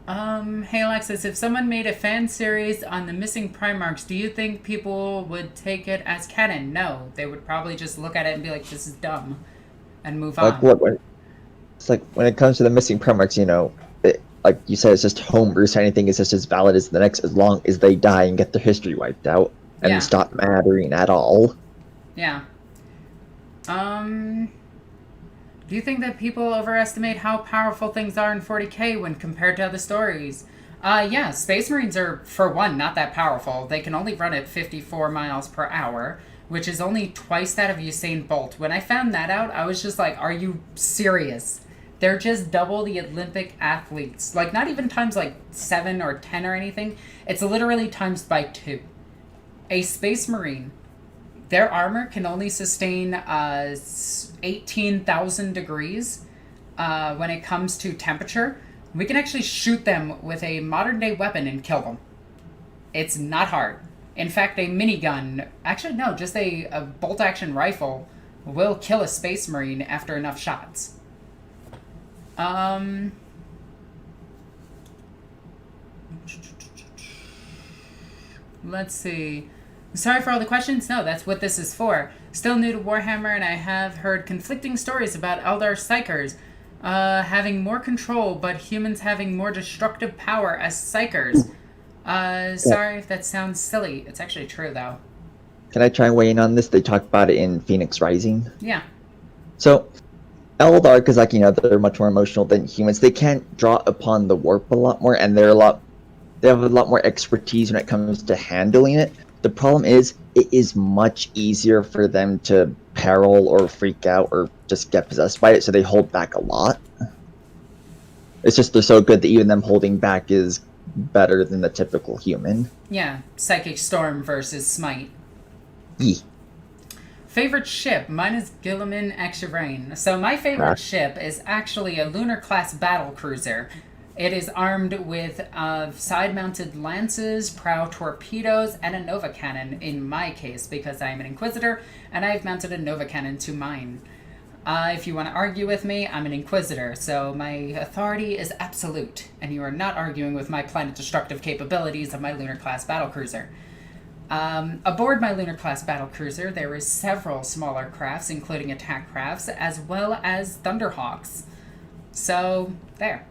Hey Alexis, if someone made a fan series on the missing Primarchs, do you think people would take it as canon? No. They would probably just look at it and be like, this is dumb, and move on. It's like, when it comes to the missing Primarchs, you know, like you said, it's just homebrew, so anything is just as valid as the next, as long as they die and get their history wiped out, and stop mattering at all. Yeah. Do you think that people overestimate how powerful things are in 40k when compared to other stories? Yeah, Space Marines are, for one, not that powerful. They can only run at 54 miles per hour, which is only twice that of Usain Bolt. When I found that out, I was just like, are you serious? They're just double the Olympic athletes. Like, not even times like 7 or 10 or anything. It's literally times by 2. A Space Marine, their armor can only sustain 18,000 degrees when it comes to temperature. We can actually shoot them with a modern-day weapon and kill them. It's not hard. In fact, a minigun, actually no, just a bolt-action rifle will kill a Space Marine after enough shots. Let's see. Sorry for all the questions. No, that's what this is for. Still new to Warhammer, and I have heard conflicting stories about Eldar Psychers having more control, but humans having more destructive power as Psychers. Sorry if that sounds silly. It's actually true, though. Can I try and weigh in on this? They talk about it in Phoenix Rising. Yeah. So, Eldar, because, like, you know, they're much more emotional than humans, they can't draw upon the warp a lot more, and they have a lot more expertise when it comes to handling it. The problem is, it is much easier for them to peril or freak out or just get possessed by it, so they hold back a lot. It's just they're so good that even them holding back is better than the typical human. Yeah, Psychic Storm versus Smite. Yeah. Favorite ship? Mine is Guilliman Extrabrain. So my favorite ship is actually a Lunar-class battle cruiser. It is armed with side-mounted lances, prow torpedoes, and a Nova Cannon, in my case, because I am an Inquisitor, and I've mounted a Nova Cannon to mine. If you want to argue with me, I'm an Inquisitor, so my authority is absolute, and you are not arguing with my planet-destructive capabilities of my Lunar-class battlecruiser. Aboard my Lunar-class battlecruiser, there is several smaller crafts, including attack crafts, as well as Thunderhawks. So, there.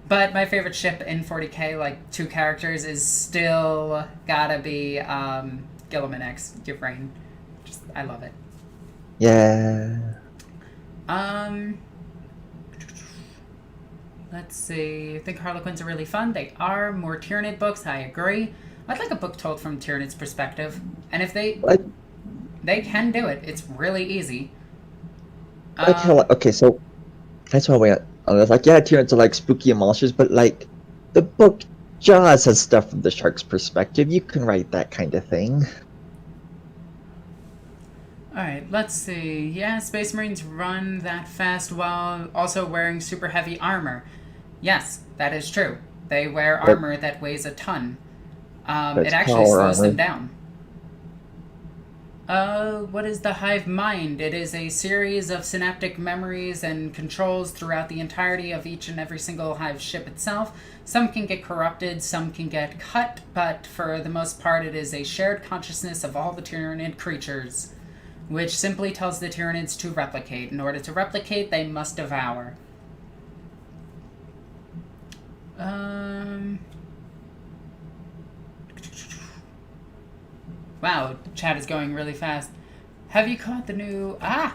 But my favorite ship in 40k, like 2 characters, is still gotta be Guilliman X, Give Rain. I love it. Yeah. Let's see. I think Harlequins are really fun. They are. More Tyranid books, I agree. I'd like a book told from Tyranid's perspective. And if they can do it. It's really easy. Okay, so that's why I was like, yeah, Tyranids are like spooky monsters, but like the book Jaws has stuff from the shark's perspective. You can write that kind of thing. Alright, let's see. Yeah, Space Marines run that fast while also wearing super heavy armor. Yes, that is true. They wear armor that weighs a ton. It actually slows them down. What is the Hive Mind? It is a series of synaptic memories and controls throughout the entirety of each and every single Hive ship itself. Some can get corrupted, some can get cut, but for the most part it is a shared consciousness of all the Tyranid creatures, which simply tells the Tyranids to replicate. In order to replicate, they must devour. Wow, chat is going really fast. Have you caught the new... I'm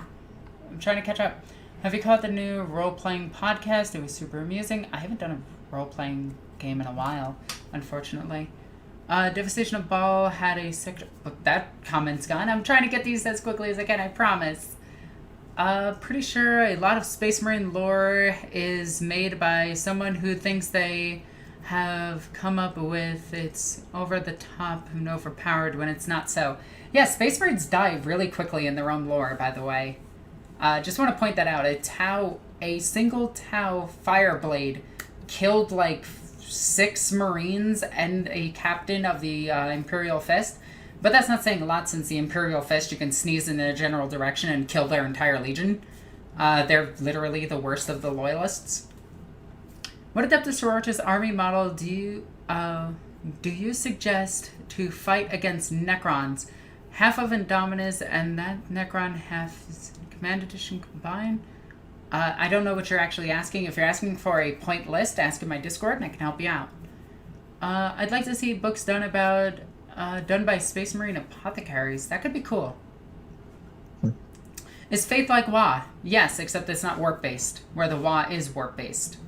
trying to catch up. Have you caught the new role-playing podcast? It was super amusing. I haven't done a role-playing game in a while, unfortunately. Devastation of Ball had a section... Look, that comment's gone. I'm trying to get these as quickly as I can, I promise. Pretty sure a lot of Space Marine lore is made by someone who thinks they have come up with it's over the top and overpowered when it's not so. Yeah, Space Marines die really quickly in their own lore, by the way. Just want to point that out. A single Tau Fireblade killed like 6 Marines and a captain of the Imperial Fist. But that's not saying a lot, since the Imperial Fist, you can sneeze in a general direction and kill their entire legion. They're literally the worst of the loyalists. What Adeptus Sororitas army model do you suggest to fight against Necrons? Half of Indominus and that Necron half is Command Edition combined? I don't know what you're actually asking. If you're asking for a point list, ask in my Discord and I can help you out. I'd like to see books done by Space Marine apothecaries. That could be cool. Is Faith like WoW? Yes, except it's not warp-based, where the WoW is warp-based.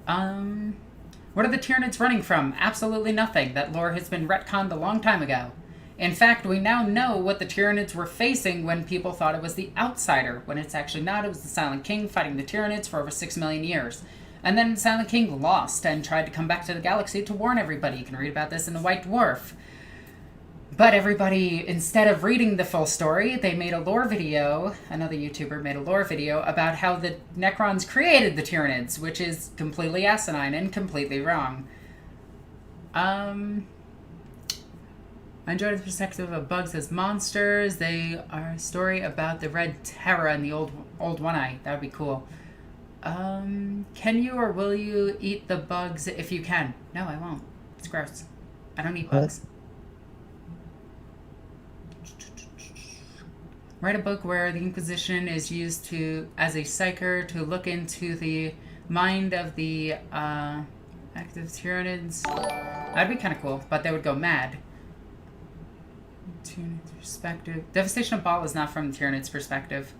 What are the Tyranids running from? Absolutely nothing. That lore has been retconned a long time ago. In fact, we now know what the Tyranids were facing when people thought it was the Outsider, when it's actually not. It was the Silent King fighting the Tyranids for over 6 million years. And then Silent King lost and tried to come back to the galaxy to warn everybody. You can read about this in The White Dwarf. But everybody, instead of reading the full story, they made a lore video, another YouTuber made a lore video, about how the Necrons created the Tyranids, which is completely asinine and completely wrong. I enjoyed the perspective of bugs as monsters. They are a story about the Red Terror and the old One-Eye. That would be cool. Can you or will you eat the bugs if you can? No, I won't. It's gross. I don't eat bugs. Write a book where the Inquisition is used as a psyker to look into the mind of the active Tyranids. That'd be kind of cool, but they would go mad. Tyranid's perspective. Devastation of Ball is not from the Tyranid's perspective.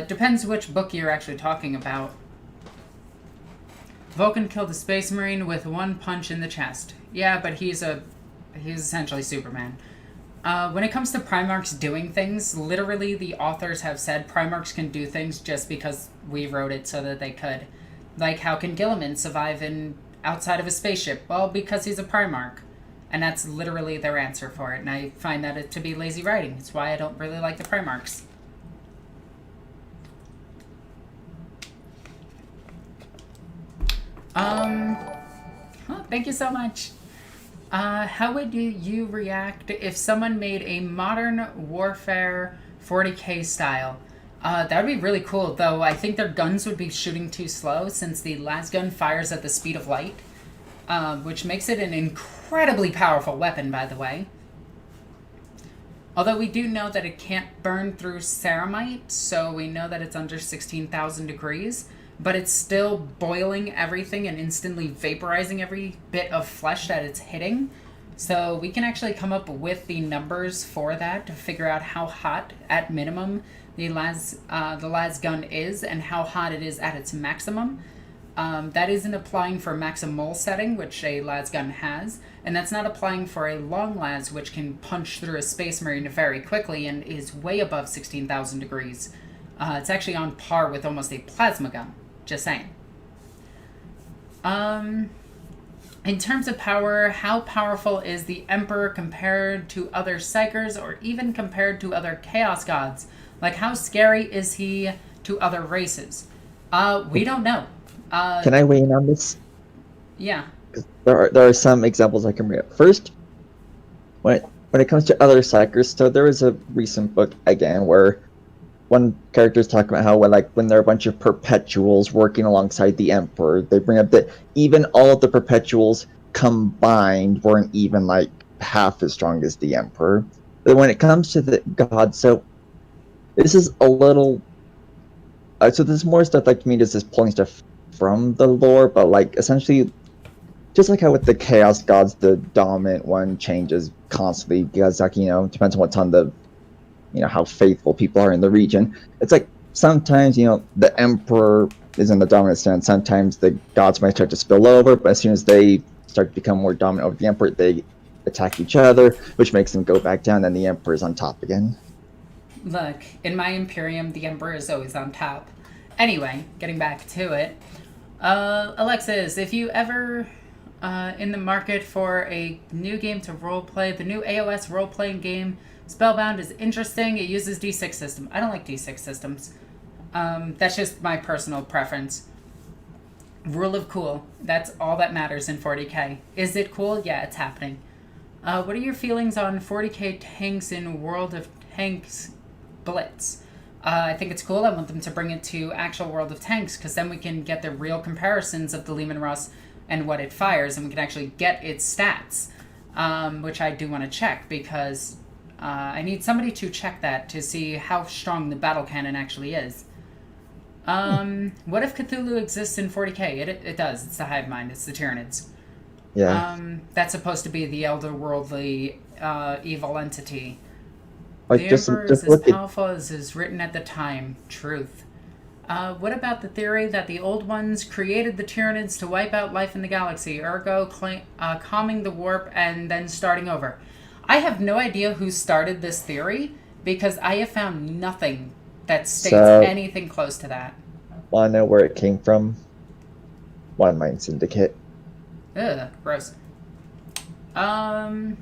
Depends which book you're actually talking about. Vulcan killed a Space Marine with 1 punch in the chest. Yeah, but he's essentially Superman. When it comes to Primarchs doing things, literally the authors have said Primarchs can do things just because we wrote it so that they could. Like, how can Guilliman survive outside of a spaceship? Well, because he's a Primarch. And that's literally their answer for it. And I find that to be lazy writing. It's why I don't really like the Primarchs. Thank you so much. How would you react if someone made a modern warfare 40k style? That would be really cool, though I think their guns would be shooting too slow since the lasgun fires at the speed of light, which makes it an incredibly powerful weapon, by the way. Although we do know that it can't burn through ceramite, so we know that it's under 16,000 degrees, but it's still boiling everything and instantly vaporizing every bit of flesh that it's hitting. So we can actually come up with the numbers for that to figure out how hot, at minimum, the las gun is and how hot it is at its maximum. That isn't applying for maximal setting, which a las gun has, and that's not applying for a long las, which can punch through a space marine very quickly and is way above 16,000 degrees. It's actually on par with almost a plasma gun. Just saying. In terms of power, how powerful is the Emperor compared to other Psychers or even compared to other Chaos Gods? Like, how scary is he to other races? We don't know. Can I weigh in on this? Yeah. There are some examples I can bring up. First, when it comes to other Psychers, so there was a recent book, again, where one character is talking about how when there are a bunch of perpetuals working alongside the Emperor, they bring up that even all of the perpetuals combined weren't even half as strong as the Emperor. But when it comes to the gods, so this is a little so there's more stuff to me this is pulling stuff from the lore, but essentially just like how with the Chaos Gods, the dominant one changes constantly because depends on what's on the how faithful people are in the region. It's sometimes the Emperor is in the dominant stance, sometimes the gods might start to spill over, but as soon as they start to become more dominant over the Emperor, they attack each other, which makes them go back down, and the Emperor is on top again. Look, in my Imperium, the Emperor is always on top. Anyway, getting back to it. Alexis, if you ever in the market for a new game to roleplay, the new AOS role-playing game, Spellbound, is interesting. It uses D6 system. I don't like D6 systems. That's just my personal preference. Rule of cool. That's all that matters in 40k. Is it cool? Yeah, it's happening. What are your feelings on 40k tanks in World of Tanks Blitz? I think it's cool. I want them to bring it to actual World of Tanks, because then we can get the real comparisons of the Leman Russ and what it fires, and we can actually get its stats, which I do want to check, because I need somebody to check that to see how strong the battle cannon actually is. What if Cthulhu exists in 40k? It does. It's the hive mind. It's the Tyranids. Yeah. That's supposed to be the elderworldly evil entity. Like The just Emperor just is as look at powerful as is written at the time. Truth. What about the theory that the Old Ones created the Tyranids to wipe out life in the galaxy, ergo calming the warp and then starting over? I have no idea who started this theory, because I have found nothing that states anything close to that. Want to know where it came from? One Mind Syndicate. Ugh, gross. The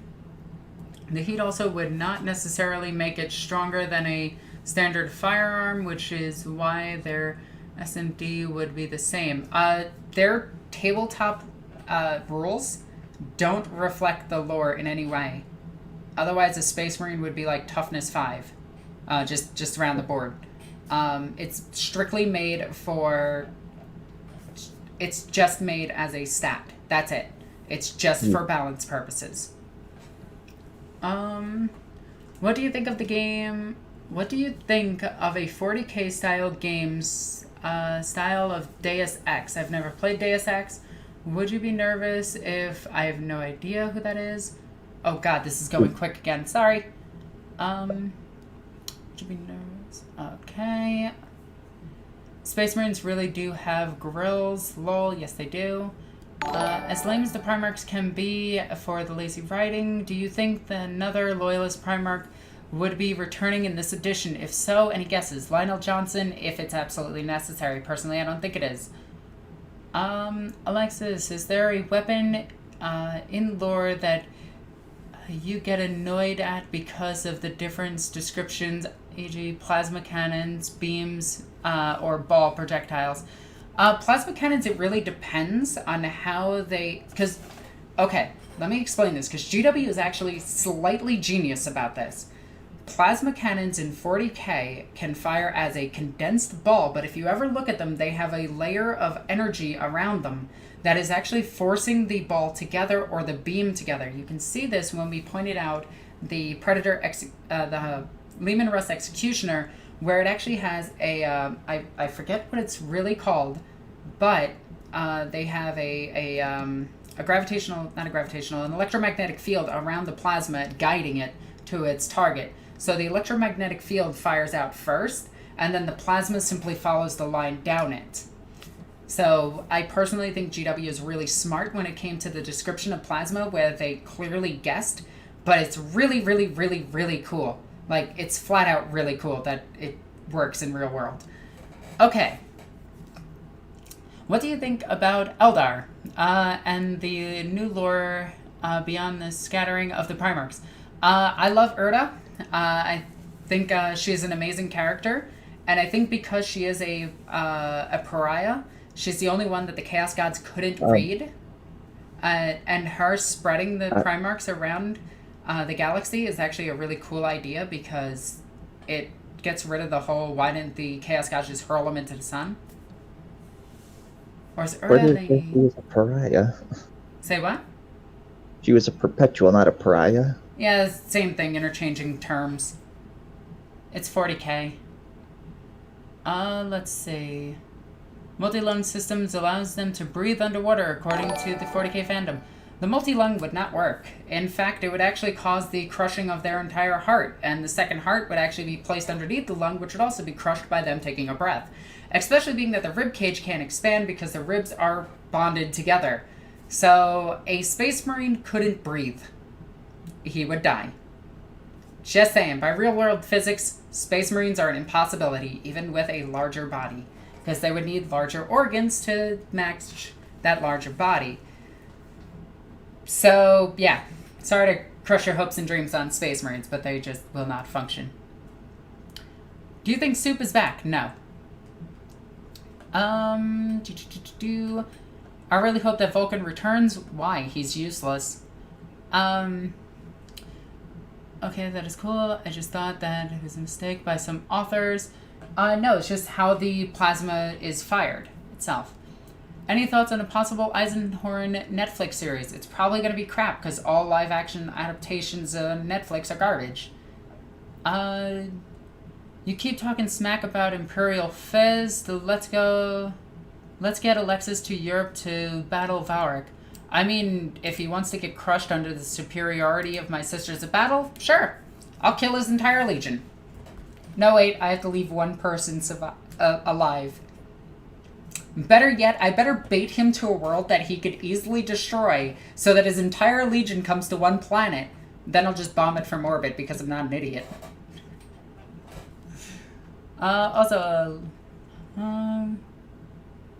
heat also would not necessarily make it stronger than a standard firearm, which is why their SMD would be the same. Their tabletop rules don't reflect the lore in any way. Otherwise, a Space Marine would be like toughness 5, just around the board. It's strictly made for... It's just made as a stat. That's it. It's just for balance purposes. What do you think of the game? What do you think of a 40k style games style of Deus Ex? I've never played Deus Ex. Would you be nervous if I have no idea who that is? Oh god, this is going quick again. Sorry. Would you be nervous? Okay. Space Marines really do have grills. Lol, yes they do. As lame as the Primarchs can be for the lazy writing, do you think that another Loyalist Primarch would be returning in this edition? If so, any guesses? Lionel Johnson, if it's absolutely necessary. Personally, I don't think it is. Alexis, is there a weapon in lore that you get annoyed at because of the different descriptions, e.g. plasma cannons, beams, or ball projectiles? Plasma cannons, it really depends on how they... Because, okay, let me explain this, because GW is actually slightly genius about this. Plasma cannons in 40k can fire as a condensed ball, but if you ever look at them, they have a layer of energy around them that is actually forcing the ball together or the beam together. You can see this when we pointed out the Predator, the Lehman Russ Executioner, where it actually has a, I forget what it's really called, but they have an electromagnetic field around the plasma guiding it to its target. So the electromagnetic field fires out first, and then the plasma simply follows the line down it. So I personally think GW is really smart when it came to the description of plasma, where they clearly guessed, but it's really, really, really, really cool. Like, it's flat out really cool that it works in real world. Okay. What do you think about Eldar and the new lore beyond the scattering of the Primarchs? I love Erda. I think she's an amazing character, and I think because she is a pariah, she's the only one that the Chaos Gods couldn't read, and her spreading the Primarchs around the galaxy is actually a really cool idea, because it gets rid of the whole, why didn't the Chaos Gods just hurl them into the sun? Or is Erda She was a pariah. Say what? She was a perpetual, not a pariah. Yeah, same thing, interchanging terms. It's 40k. Let's see. Multi-lung systems allows them to breathe underwater, according to the 40k fandom. The multi-lung would not work. In fact, it would actually cause the crushing of their entire heart, and the second heart would actually be placed underneath the lung, which would also be crushed by them taking a breath. Especially being that the rib cage can't expand because the ribs are bonded together. So, a space marine couldn't breathe. He would die. Just saying, by real-world physics, space marines are an impossibility, even with a larger body, because they would need larger organs to match that larger body. So, yeah, sorry to crush your hopes and dreams on space marines, but they just will not function. Do you think Soup is back? No. I really hope that Vulcan returns. Why? He's useless. Okay, that is cool. I just thought that it was a mistake by some authors. No, it's just how the plasma is fired itself. Any thoughts on a possible Eisenhorn Netflix series? It's probably going to be crap, because all live-action adaptations on Netflix are garbage. You keep talking smack about Imperial Fez. Let's get Alexis to Europe to battle Valric. I mean, if he wants to get crushed under the superiority of my sisters of battle, sure. I'll kill his entire legion. No, wait, I have to leave one person alive. Better yet, I better bait him to a world that he could easily destroy so that his entire legion comes to one planet. Then I'll just bomb it from orbit because I'm not an idiot.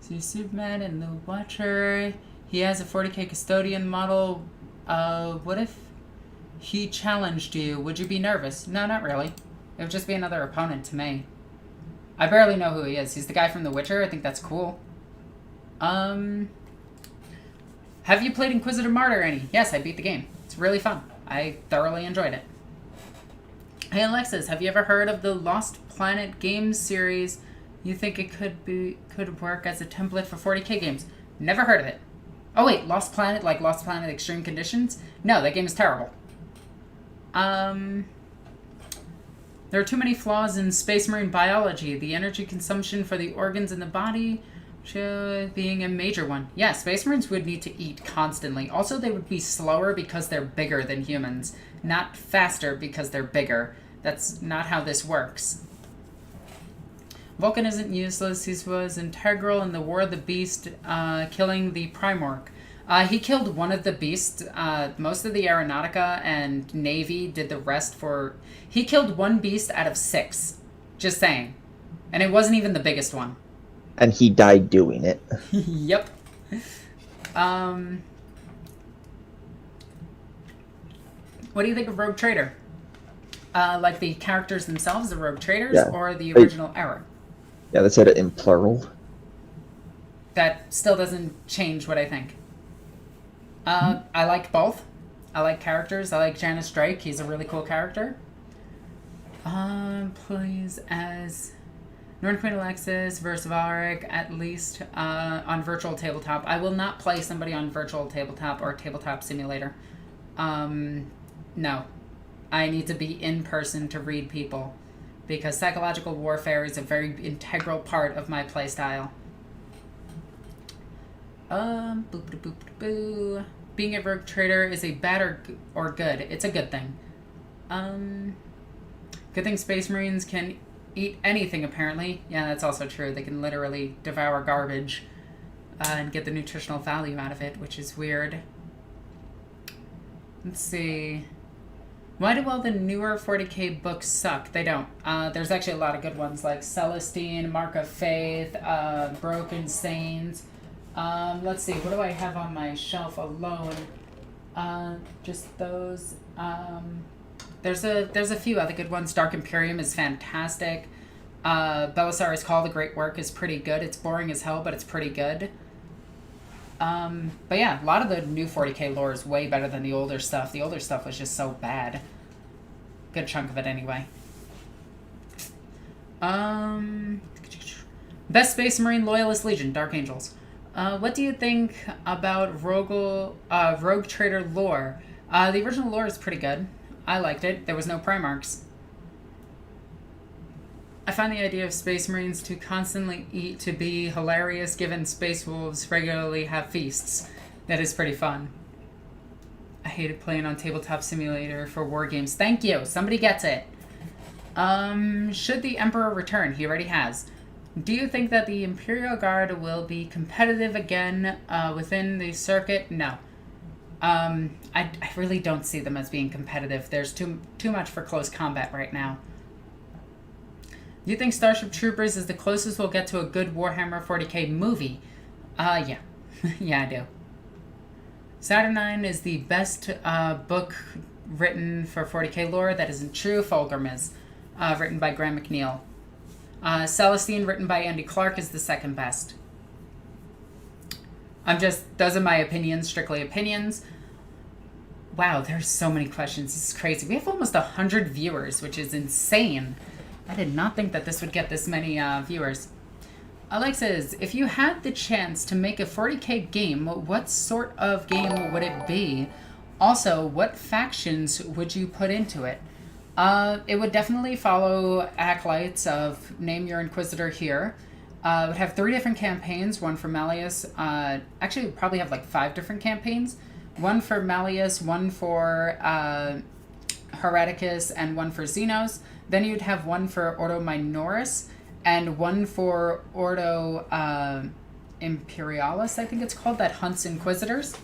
See Superman and the Watcher. He has a 40k custodian model. What if he challenged you? Would you be nervous? No, not really. It would just be another opponent to me. I barely know who he is. He's the guy from The Witcher. I think that's cool. Have you played Inquisitor Martyr any? Yes, I beat the game. It's really fun. I thoroughly enjoyed it. Hey Alexis, have you ever heard of the Lost Planet games series? You think it could work as a template for 40k games? Never heard of it. Oh wait, Lost Planet, like Lost Planet Extreme Conditions? No, that game is terrible. There are too many flaws in Space Marine biology. The energy consumption for the organs in the body being a major one. Yeah, Space Marines would need to eat constantly. Also, they would be slower because they're bigger than humans, not faster because they're bigger. That's not how this works. Vulcan isn't useless. He was integral in the War of the Beast, killing the Primarch. He killed one of the beasts. Most of the Aeronautica and Navy did the rest for... He killed one beast out of 6. Just saying. And it wasn't even the biggest one. And he died doing it. Yep. What do you think of Rogue Trader? Like the characters themselves, the Rogue Traders, or the original era? Yeah, they said it in plural. that still doesn't change what I think. I like both. I like characters. I like Janus Drake. He's a really cool character. Plays as NornQueenAlexis versus Varric, at least on virtual tabletop. I will not play somebody on virtual tabletop or tabletop simulator. No. I need to be in person to read people, because psychological warfare is a very integral part of my playstyle. Being a rogue trader is a bad or good. It's a good thing. Good thing Space Marines can eat anything, apparently. Yeah, that's also true. They can literally devour garbage and get the nutritional value out of it, which is weird. Let's see. Why do all the newer 40k books suck? They don't. There's actually a lot of good ones, like Celestine, Mark of Faith, Broken Saints. Let's see, what do I have on my shelf alone? Just those. There's a few other good ones. Dark Imperium is fantastic. Belisarius Call, the Great Work, is pretty good. It's boring as hell, but it's pretty good. But yeah, a lot of the new 40k lore is way better than the older stuff. The older stuff was just so bad. Good chunk of it anyway. Best Space Marine Loyalist Legion, Dark Angels. What do you think about Rogue Trader lore? The original lore is pretty good. I liked it. There was no Primarchs. I find the idea of Space Marines to constantly eat to be hilarious, given Space Wolves regularly have feasts. That is pretty fun. I hated playing on Tabletop Simulator for war games. Thank you. Somebody gets it. Should the Emperor return? He already has. Do you think that the Imperial Guard will be competitive again within the circuit? No. I really don't see them as being competitive. There's too much for close combat right now. Do you think Starship Troopers is the closest we'll get to a good Warhammer 40k movie? Yeah. Yeah, I do. Saturnine is the best book written for 40k lore. That isn't true. Fulgrim is, written by Graham McNeil. Celestine, written by Andy Clark, is the second best. Those are my opinions, strictly opinions. Wow, there's so many questions. This is crazy. We have almost 100 viewers, which is insane. I did not think that this would get this many viewers. Alexis, if you had the chance to make a 40k game, what sort of game would it be? Also, what factions would you put into it? It would definitely follow Acolytes of Name Your Inquisitor here. It would have 3 different campaigns, one for Malleus. Actually, it would probably have like 5 different campaigns. One for Malleus, one for Hereticus, and one for Xenos. Then you'd have one for Ordo Minoris, and one for Ordo Imperialis, I think it's called, that hunts Inquisitors.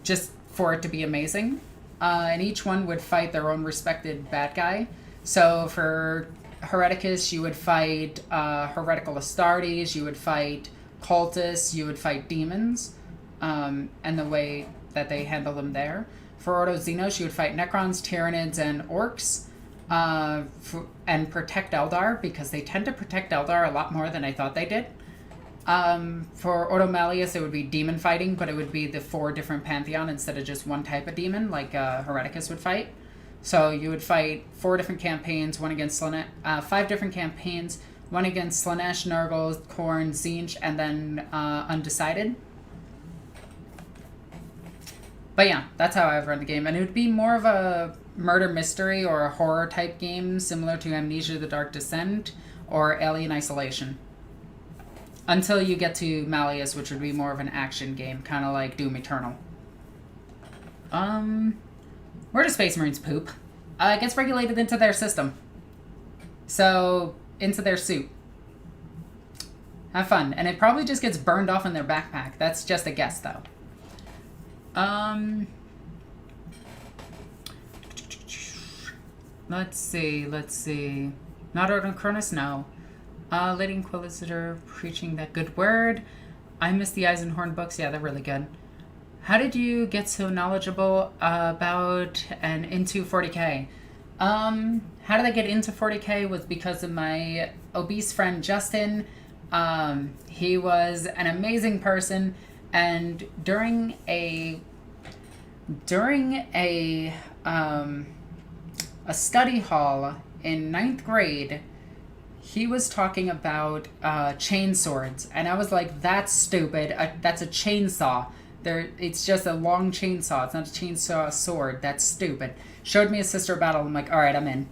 Just for it to be amazing. And each one would fight their own respected bad guy. So for Hereticus, you would fight heretical Astartes, you would fight cultists, you would fight demons, and the way that they handle them there. For Ordo Xenos, you would fight Necrons, Tyranids, and Orks, and protect Eldar, because they tend to protect Eldar a lot more than I thought they did. For Ordo Malleus, it would be demon fighting, but it would be the 4 different pantheon instead of just one type of demon, like Hereticus would fight. So you would fight 4 different campaigns, 5 different campaigns, one against Slanesh, Nurgle, Khorne, Tzeentch, and then Undecided. But yeah, that's how I've run the game. And it would be more of a murder mystery or a horror type game, similar to Amnesia: The Dark Descent or Alien Isolation. Until you get to Malleus, which would be more of an action game, kind of like Doom Eternal. Where do Space Marines poop? It gets regulated into their system. So, into their suit. Have fun. And it probably just gets burned off in their backpack. That's just a guess, though. Let's see. Not Order Cronus? No. Lady Inquisitor preaching that good word. I miss the Eisenhorn books. Yeah, they're really good. How did you get so knowledgeable about and into 40k? How did I get into 40k was because of my obese friend Justin. He was an amazing person, and during a study hall in 9th grade, he was talking about chain swords, and I was like, that's stupid. That's a chainsaw. It's just a long chainsaw. It's not a chainsaw sword. That's stupid. Showed me a Sister Battle. I'm like, all right, I'm in.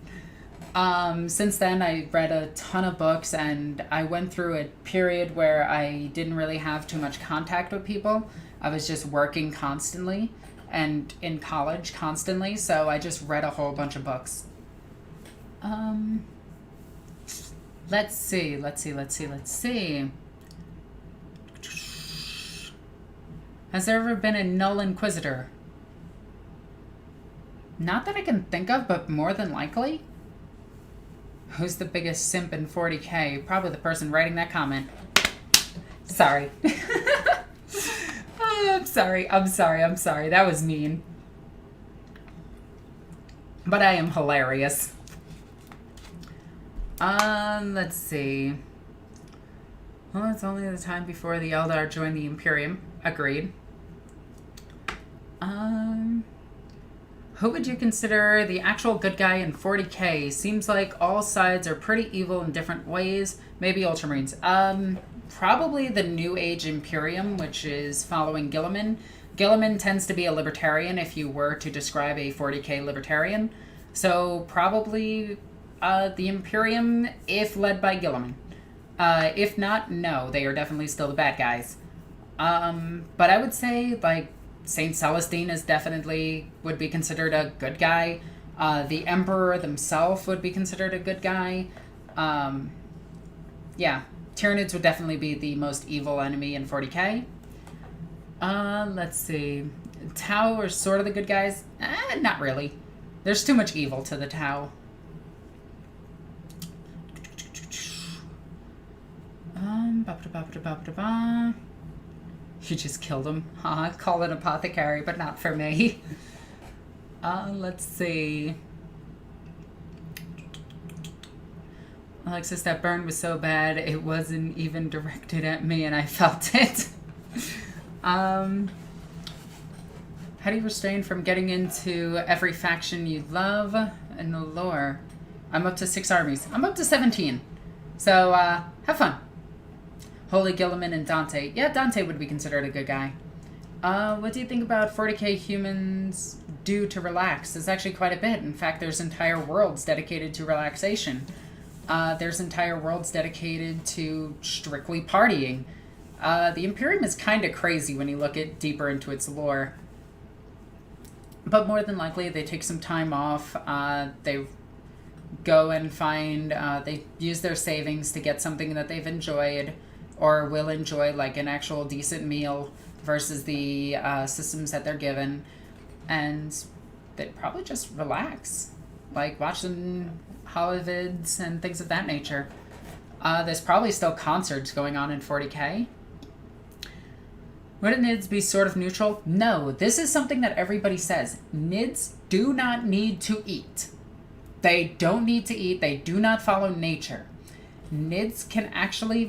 Since then, I read a ton of books, and I went through a period where I didn't really have too much contact with people. I was just working constantly and in college constantly, so I just read a whole bunch of books. Let's see. Has there ever been a Null Inquisitor? Not that I can think of, but more than likely. Who's the biggest simp in 40k? Probably the person writing that comment. Sorry. Oh, I'm sorry. That was mean. But I am hilarious. Let's see. Well, it's only the time before the Eldar joined the Imperium. Agreed. Who would you consider the actual good guy in 40k? Seems like all sides are pretty evil in different ways. Maybe Ultramarines. Probably the New Age Imperium, which is following Guilliman. Guilliman tends to be a libertarian if you were to describe a 40k libertarian. So probably the Imperium, if led by Guilliman. If not, no, they are definitely still the bad guys. But I would say, like, Saint Celestine is definitely would be considered a good guy. The Emperor himself would be considered a good guy. Yeah, Tyranids would definitely be the most evil enemy in 40k. Let's see. Tau are sort of the good guys. Not really. There's too much evil to the Tau. You just killed him. Call an apothecary, but not for me. Let's see. Alexis, that burn was so bad, it wasn't even directed at me, and I felt it. How do you refrain from getting into every faction you love in the lore? I'm up to 6 armies. I'm up to 17. So, have fun. Holy Guilliman and Dante. Yeah, Dante would be considered a good guy. What do you think about 40k humans do to relax? There's actually quite a bit. In fact, there's entire worlds dedicated to relaxation. There's entire worlds dedicated to strictly partying. The Imperium is kind of crazy when you look deeper into its lore. But more than likely, they take some time off. They go and find... they use their savings to get something that they've enjoyed or will enjoy, like an actual decent meal versus the systems that they're given. And they'd probably just relax. Like, watch some holovids and things of that nature. There's probably still concerts going on in 40k. Would NIDS be sort of neutral? No, this is something that everybody says. NIDS do not need to eat. They don't need to eat. They do not follow nature. NIDS can actually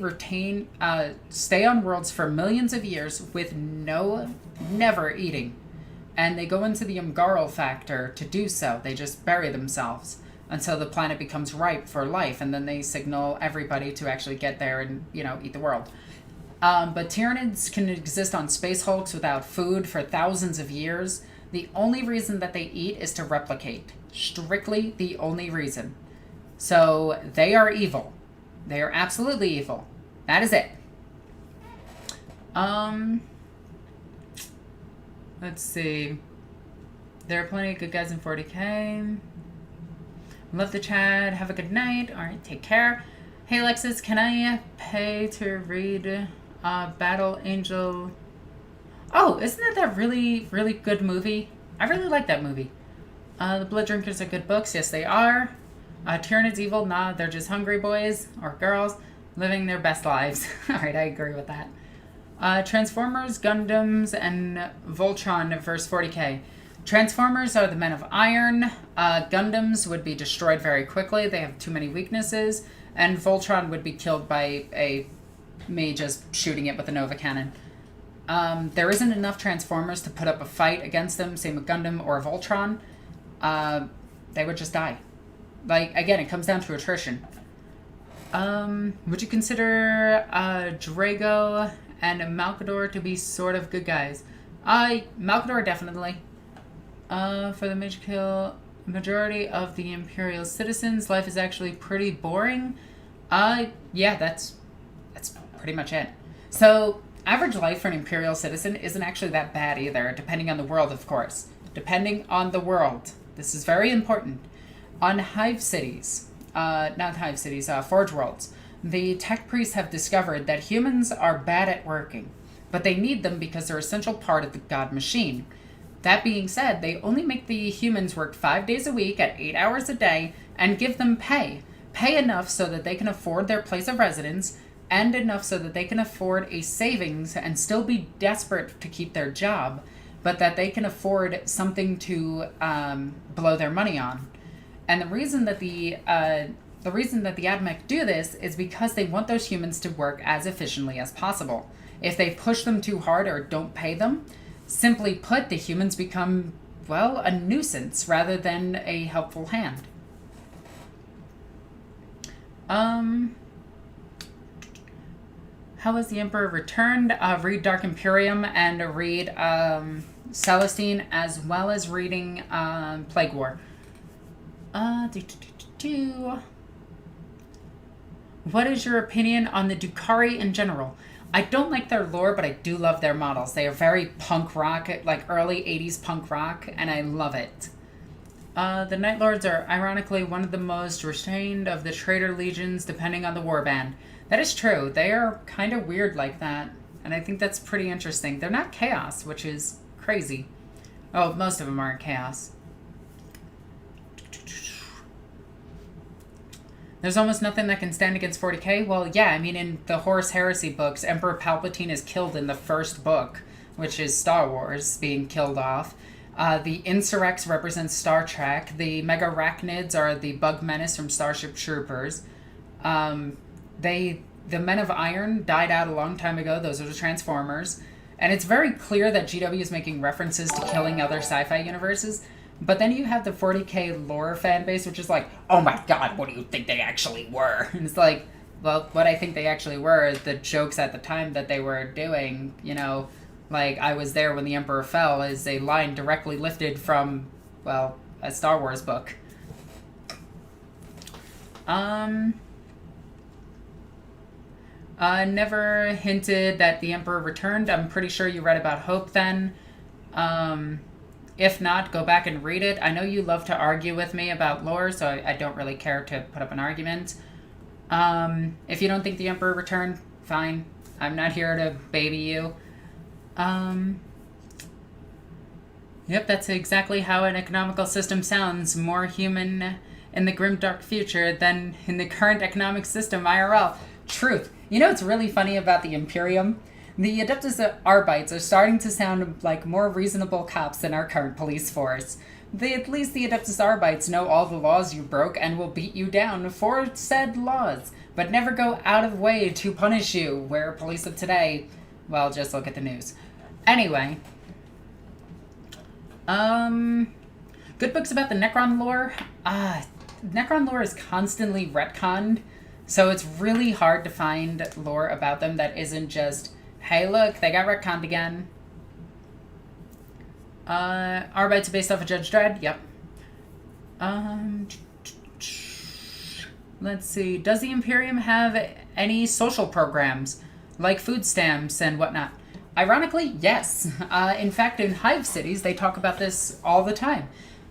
stay on worlds for millions of years with never eating. And they go into the Umgarl factor to do so. They just bury themselves until the planet becomes ripe for life, and then they signal everybody to actually get there and, eat the world. But Tyranids can exist on space hulks without food for thousands of years. The only reason that they eat is to replicate. Strictly the only reason. So they are evil. They are absolutely evil. That is it. Let's see. There are plenty of good guys in 40k. Love the chat. Have a good night. All right, take care. Hey, Alexis, can I pay to read Battle Angel? Oh, isn't that really, really good movie? I really like that movie. The Blood Drinkers are good books. Yes, they are. Tyranids evil? Nah, they're just hungry boys or girls living their best lives. All right, I agree with that. Transformers, Gundams, and Voltron versus 40k. Transformers are the men of iron. Gundams would be destroyed very quickly. They have too many weaknesses. And Voltron would be killed by a me just shooting it with a Nova Cannon. There isn't enough Transformers to put up a fight against them, same with Gundam or Voltron. They would just die. Like, again, it comes down to attrition. Would you consider Drago and Malkador to be sort of good guys? Malkador, definitely. For the majority of the Imperial citizens, life is actually pretty boring. Yeah, that's pretty much it. So, average life for an Imperial citizen isn't actually that bad either, depending on the world, of course. Depending on the world. This is very important. On Hive Cities, not Hive Cities, Forge Worlds, the tech priests have discovered that humans are bad at working, but they need them because they're an essential part of the god machine. That being said, they only make the humans work 5 days a week at 8 hours a day and give them pay. Pay enough so that they can afford their place of residence and enough so that they can afford a savings and still be desperate to keep their job, but that they can afford something to blow their money on. And the reason that the Admech do this is because they want those humans to work as efficiently as possible. If they push them too hard or don't pay them, simply put, the humans become, well, a nuisance rather than a helpful hand. How was the Emperor returned? Read Dark Imperium and read Celestine, as well as reading Plague War. What is your opinion on the Drukhari in general? I don't like their lore, but I do love their models. They are very punk rock, like early 80s punk rock, and I love it. The Night Lords are ironically one of the most restrained of the traitor legions, depending on the warband. That is true. They are kind of weird like that, and I think that's pretty interesting. They're not chaos, which is crazy. Oh, most of them aren't chaos. There's almost nothing that can stand against 40k. Well, yeah, I mean, in the Horus Heresy books, Emperor Palpatine is killed in the first book, which is Star Wars being killed off. The Insurrects represent Star Trek. The Megarachnids are the bug menace from Starship Troopers. The Men of Iron died out a long time ago. Those are the Transformers. And it's very clear that GW is making references to killing other sci-fi universes. But then you have the 40k lore fan base, which is like, oh my god, what do you think they actually were? And it's like, well, what I think they actually were is the jokes at the time that they were doing, you know, like, I was there when the Emperor fell is a line directly lifted from, well, a Star Wars book. Never hinted that the Emperor returned. I'm pretty sure you read about Hope then. If not, go back and read it. I know you love to argue with me about lore, so I don't really care to put up an argument. If you don't think the Emperor returned, fine. I'm not here to baby you. Yep, that's exactly how an economical system sounds. More human in the grimdark future than in the current economic system IRL. Truth. You know what's really funny about the Imperium? The Adeptus Arbites are starting to sound like more reasonable cops than our current police force. At least the Adeptus Arbites know all the laws you broke and will beat you down for said laws, but never go out of way to punish you, where police of today, well, just look at the news. Anyway. Good books about the Necron lore. Necron lore is constantly retconned, so it's really hard to find lore about them that isn't just, hey, look, they got retconned again. Arbites based off of Judge Dredd? Yep. Let's see. Does the Imperium have any social programs, like food stamps and whatnot? Ironically, yes. In fact, in Hive Cities, they talk about this all the time.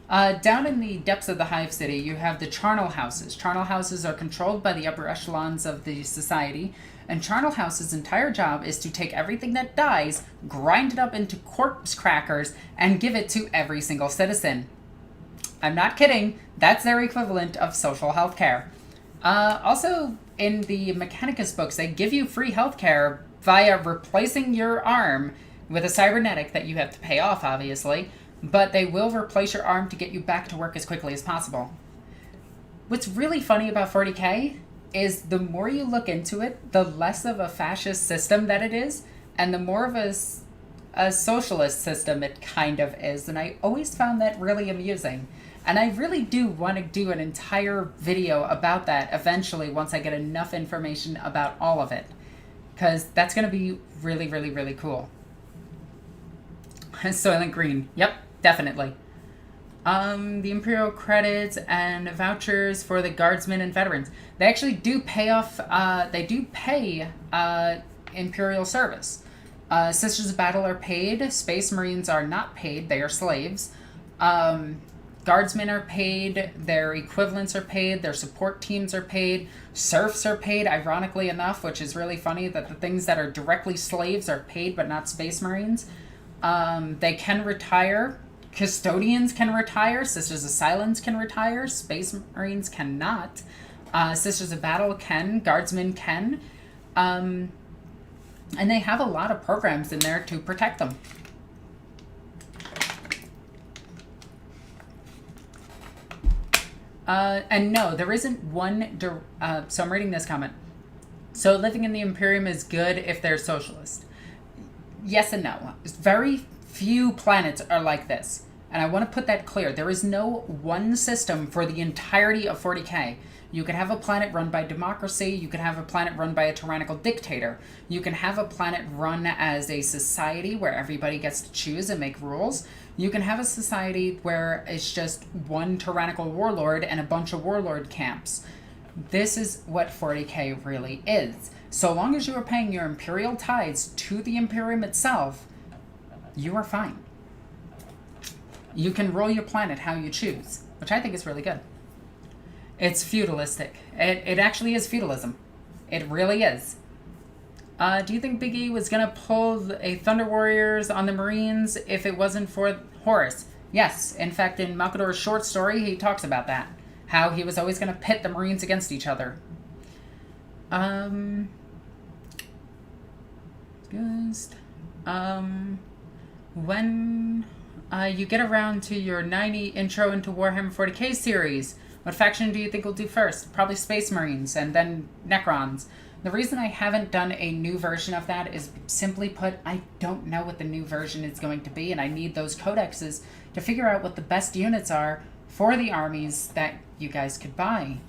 Down in the depths of the Hive City, you have the charnel houses. Charnel houses are controlled by the upper echelons of the society, and charnel house's entire job is to take everything that dies, grind it up into corpse crackers, and give it to every single citizen. I'm not kidding. That's their equivalent of social health care. Also, in the Mechanicus books, they give you free health care via replacing your arm with a cybernetic that you have to pay off, obviously, but they will replace your arm to get you back to work as quickly as possible. What's really funny about 40k is the more you look into it, the less of a fascist system that it is, and the more of a socialist system it kind of is. And I always found that really amusing. And I really do want to do an entire video about that eventually once I get enough information about all of it. Because that's going to be really, really, really cool. Soylent Green. Yep, definitely. The Imperial credits and vouchers for the Guardsmen and Veterans. They actually do pay off, they do pay Imperial service. Sisters of Battle are paid. Space Marines are not paid. They are slaves. Guardsmen are paid. Their equivalents are paid. Their support teams are paid. Serfs are paid, ironically enough, which is really funny that the things that are directly slaves are paid but not Space Marines. They can retire. Custodians can retire. Sisters of Silence can retire. Space Marines cannot. Sisters of Battle can. Guardsmen can. And they have a lot of programs in there to protect them. And no, there isn't one... so I'm reading this comment. So living in the Imperium is good if they're socialist. Yes and no. Very few planets are like this. And I want to put that clear. There is no one system for the entirety of 40K. You can have a planet run by democracy. You can have a planet run by a tyrannical dictator. You can have a planet run as a society where everybody gets to choose and make rules. You can have a society where it's just one tyrannical warlord and a bunch of warlord camps. This is what 40K really is. So long as you are paying your imperial tithes to the Imperium itself, you are fine. You can roll your planet how you choose, which I think is really good. It's feudalistic. It actually is feudalism. It really is. Do you think Big E was going to pull a Thunder Warriors on the Marines if it wasn't for Horus? Yes. In fact, in Malkador's short story, he talks about that. How he was always going to pit the Marines against each other. When you get around to your 90 intro into Warhammer 40K series, what faction do you think will do first? Probably Space Marines and then Necrons. The reason I haven't done a new version of that is simply put, I don't know what the new version is going to be, and I need those codexes to figure out what the best units are for the armies that you guys could buy.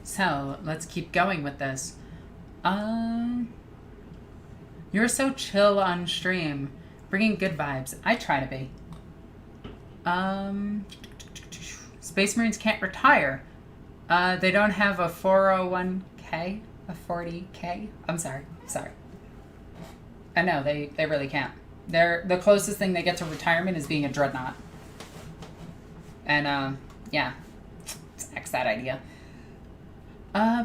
So, let's keep going with this. You're so chill on stream, bringing good vibes. I try to be. Space Marines can't retire. They don't have a 401k, a 40k. I'm sorry. I know, they really can't. The closest thing they get to retirement is being a dreadnought. And, yeah. X that idea.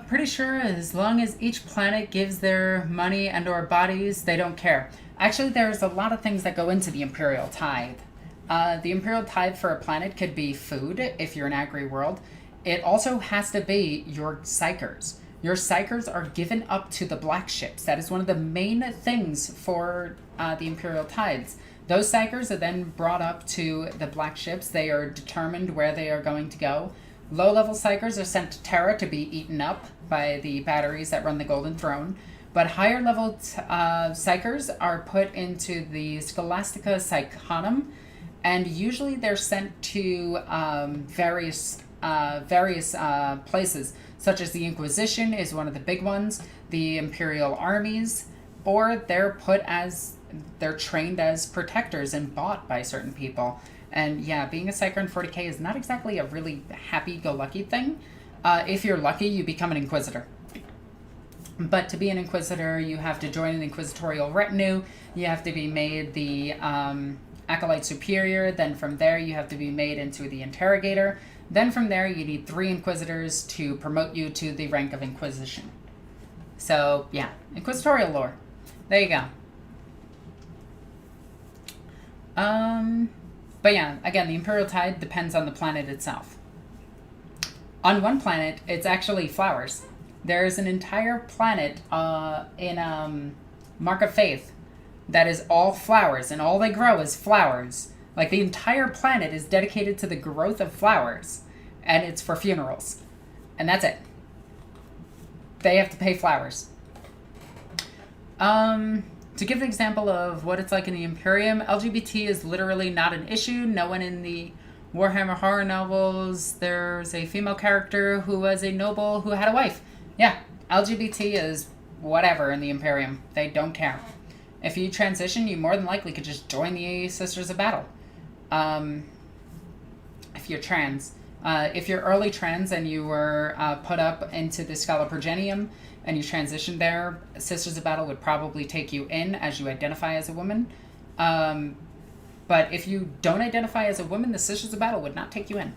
Pretty sure as long as each planet gives their money and or bodies, they don't care. Actually, there's a lot of things that go into the Imperial Tithe. The Imperial Tithe for a planet could be food, if you're an agri world. It also has to be your psychers. Your psychers are given up to the black ships. That is one of the main things for the Imperial Tithes. Those psychers are then brought up to the black ships. They are determined where they are going to go. Low-level psychers are sent to Terra to be eaten up by the batteries that run the Golden Throne. But higher-level psychers are put into the Scholastica Psychonum, and usually they're sent to various places, such as the Inquisition is one of the big ones, the Imperial armies, or they're trained as protectors and bought by certain people. And yeah, being a psyker in 40K is not exactly a really happy-go-lucky thing. If you're lucky, you become an Inquisitor. But to be an Inquisitor, you have to join an Inquisitorial retinue, you have to be made the Acolyte Superior, then from there you have to be made into the Interrogator, then from there you need 3 Inquisitors to promote you to the rank of Inquisition. So yeah, Inquisitorial lore. There you go. But yeah, again, the Imperial Tide depends on the planet itself. On one planet, it's actually flowers. There's an entire planet in Mark of Faith that is all flowers, and all they grow is flowers. Like, the entire planet is dedicated to the growth of flowers. and it's for funerals. And that's it. They have to pay flowers. To give an example of what it's like in the Imperium, LGBT is literally not an issue. No one in the Warhammer horror novels, there's a female character who was a noble who had a wife. Yeah, LGBT is whatever in the Imperium. They don't care. If you transition, you more than likely could just join the Sisters of Battle. If you're trans. If you're early trans and you were put up into the Scala Progenium and you transitioned there, Sisters of Battle would probably take you in as you identify as a woman. But if you don't identify as a woman, the Sisters of Battle would not take you in.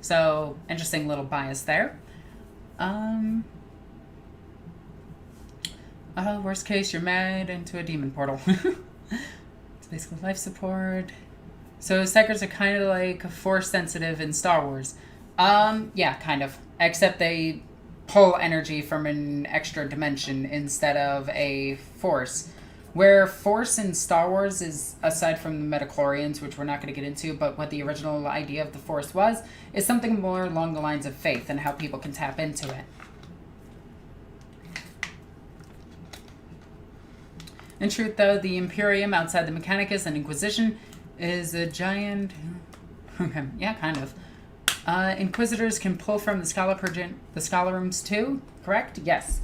So, interesting little bias there. Worst case, you're mad into a demon portal. It's basically life support. So Psychers are kind of like force sensitive in Star Wars. Yeah, kind of. Except they pull energy from an extra dimension instead of a force. Where force in Star Wars is, aside from the midichlorians, which we're not going to get into, but what the original idea of the force was, is something more along the lines of faith and how people can tap into it. In truth, though, the Imperium outside the Mechanicus and Inquisition is a giant... yeah, kind of. Inquisitors can pull from the Scholarums too, correct? Yes.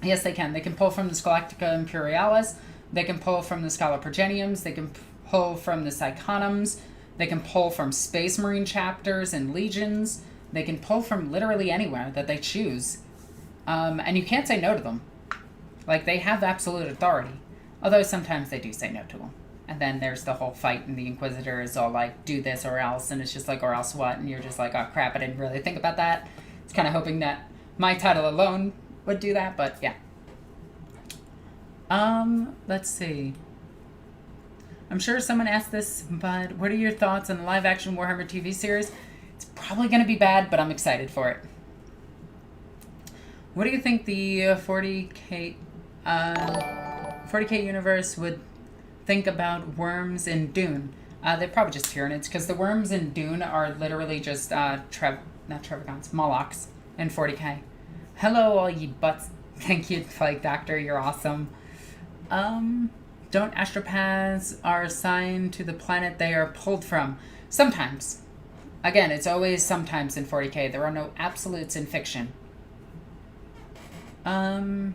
Yes, they can. They can pull from the Scholastica Imperialis. They can pull from the Scala Progeniums. They can pull from the Psychonums. They can pull from Space Marine chapters and legions. They can pull from literally anywhere that they choose. And you can't say no to them. Like, they have absolute authority. Although sometimes they do say no to them. And then there's the whole fight, and the Inquisitor is all like, do this or else. And it's just like, or else what? And you're just like, oh crap, I didn't really think about that. It's kind of hoping that my title alone would do that, but yeah. Let's see. I'm sure someone asked this, but what are your thoughts on the live-action Warhammer TV series? It's probably going to be bad, but I'm excited for it. What do you think the 40K universe would think about worms in Dune? They're probably just Tyranids, because the worms in Dune are literally just not Trevagons, Molochs in 40K. Hello, all ye butts. Thank you, Plague Doctor. You're awesome. Don't astropaths are assigned to the planet they are pulled from? Sometimes. Again, it's always sometimes in 40K. There are no absolutes in fiction. You're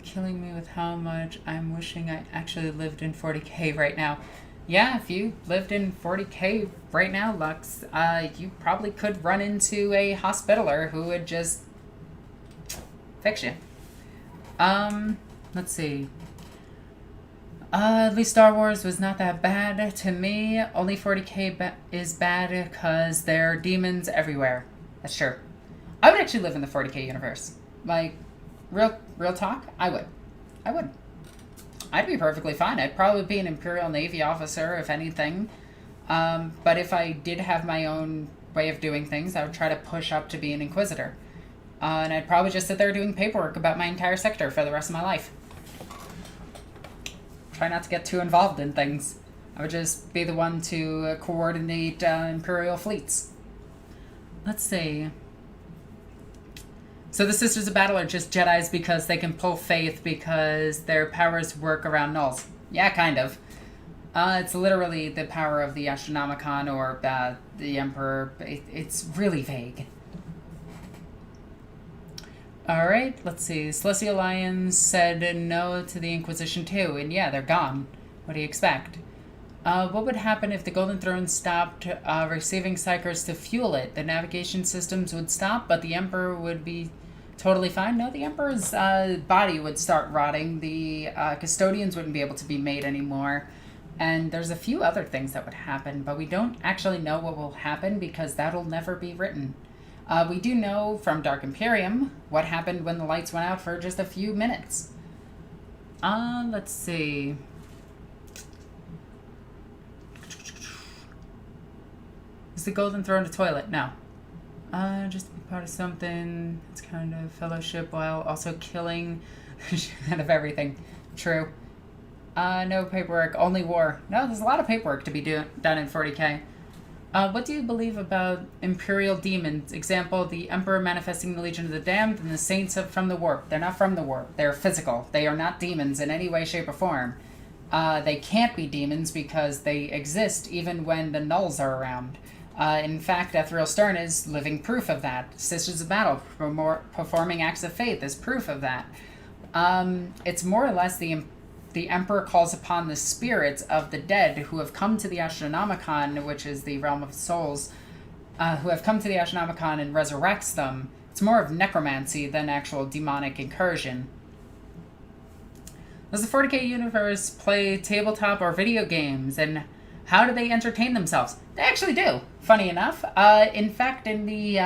killing me with how much I'm wishing I actually lived in 40K right now. Yeah, if you lived in 40K right now, Lux, you probably could run into a hospitaler who would just fix you. Let's see. At least Star Wars was not that bad to me. Only 40K is bad because there are demons everywhere. That's true. I would actually live in the 40K universe. Like, real talk, I would. I'd be perfectly fine. I'd probably be an Imperial Navy officer, if anything. But if I did have my own way of doing things, I would try to push up to be an Inquisitor. And I'd probably just sit there doing paperwork about my entire sector for the rest of my life. Try not to get too involved in things. I would just be the one to coordinate Imperial fleets. Let's see. So the Sisters of Battle are just Jedis because they can pull faith because their powers work around nulls. Yeah, kind of. It's literally the power of the Astronomicon or the Emperor. It's really vague. Alright, let's see. Celestial Lions said no to the Inquisition too, and yeah, they're gone. What do you expect? What would happen if the Golden Throne stopped receiving Psychers to fuel it? The navigation systems would stop, but the Emperor would be totally fine. No, the Emperor's body would start rotting. The custodians wouldn't be able to be made anymore. And there's a few other things that would happen, but we don't actually know what will happen because that'll never be written. We do know from Dark Imperium what happened when the lights went out for just a few minutes. Let's see. Is the Golden Throne a toilet? No. Just to be part of something. It's kind of fellowship while also killing the shit out of everything. True. No paperwork, only war. No, there's a lot of paperwork to be done in 40k. What do you believe about Imperial demons? Example, the Emperor manifesting the Legion of the Damned and the Saints from the Warp. They're not from the Warp. They're physical. They are not demons in any way, shape, or form. They can't be demons because they exist even when the Nulls are around. In fact, Ethereal Stern is living proof of that. Sisters of Battle performing acts of faith is proof of that. It's more or less the Emperor calls upon the spirits of the dead who have come to the Astronomicon, which is the realm of souls, who have come to the Astronomicon and resurrects them. It's more of necromancy than actual demonic incursion. Does the 40k universe play tabletop or video games, and how do they entertain themselves? They actually do, funny enough. In fact, in the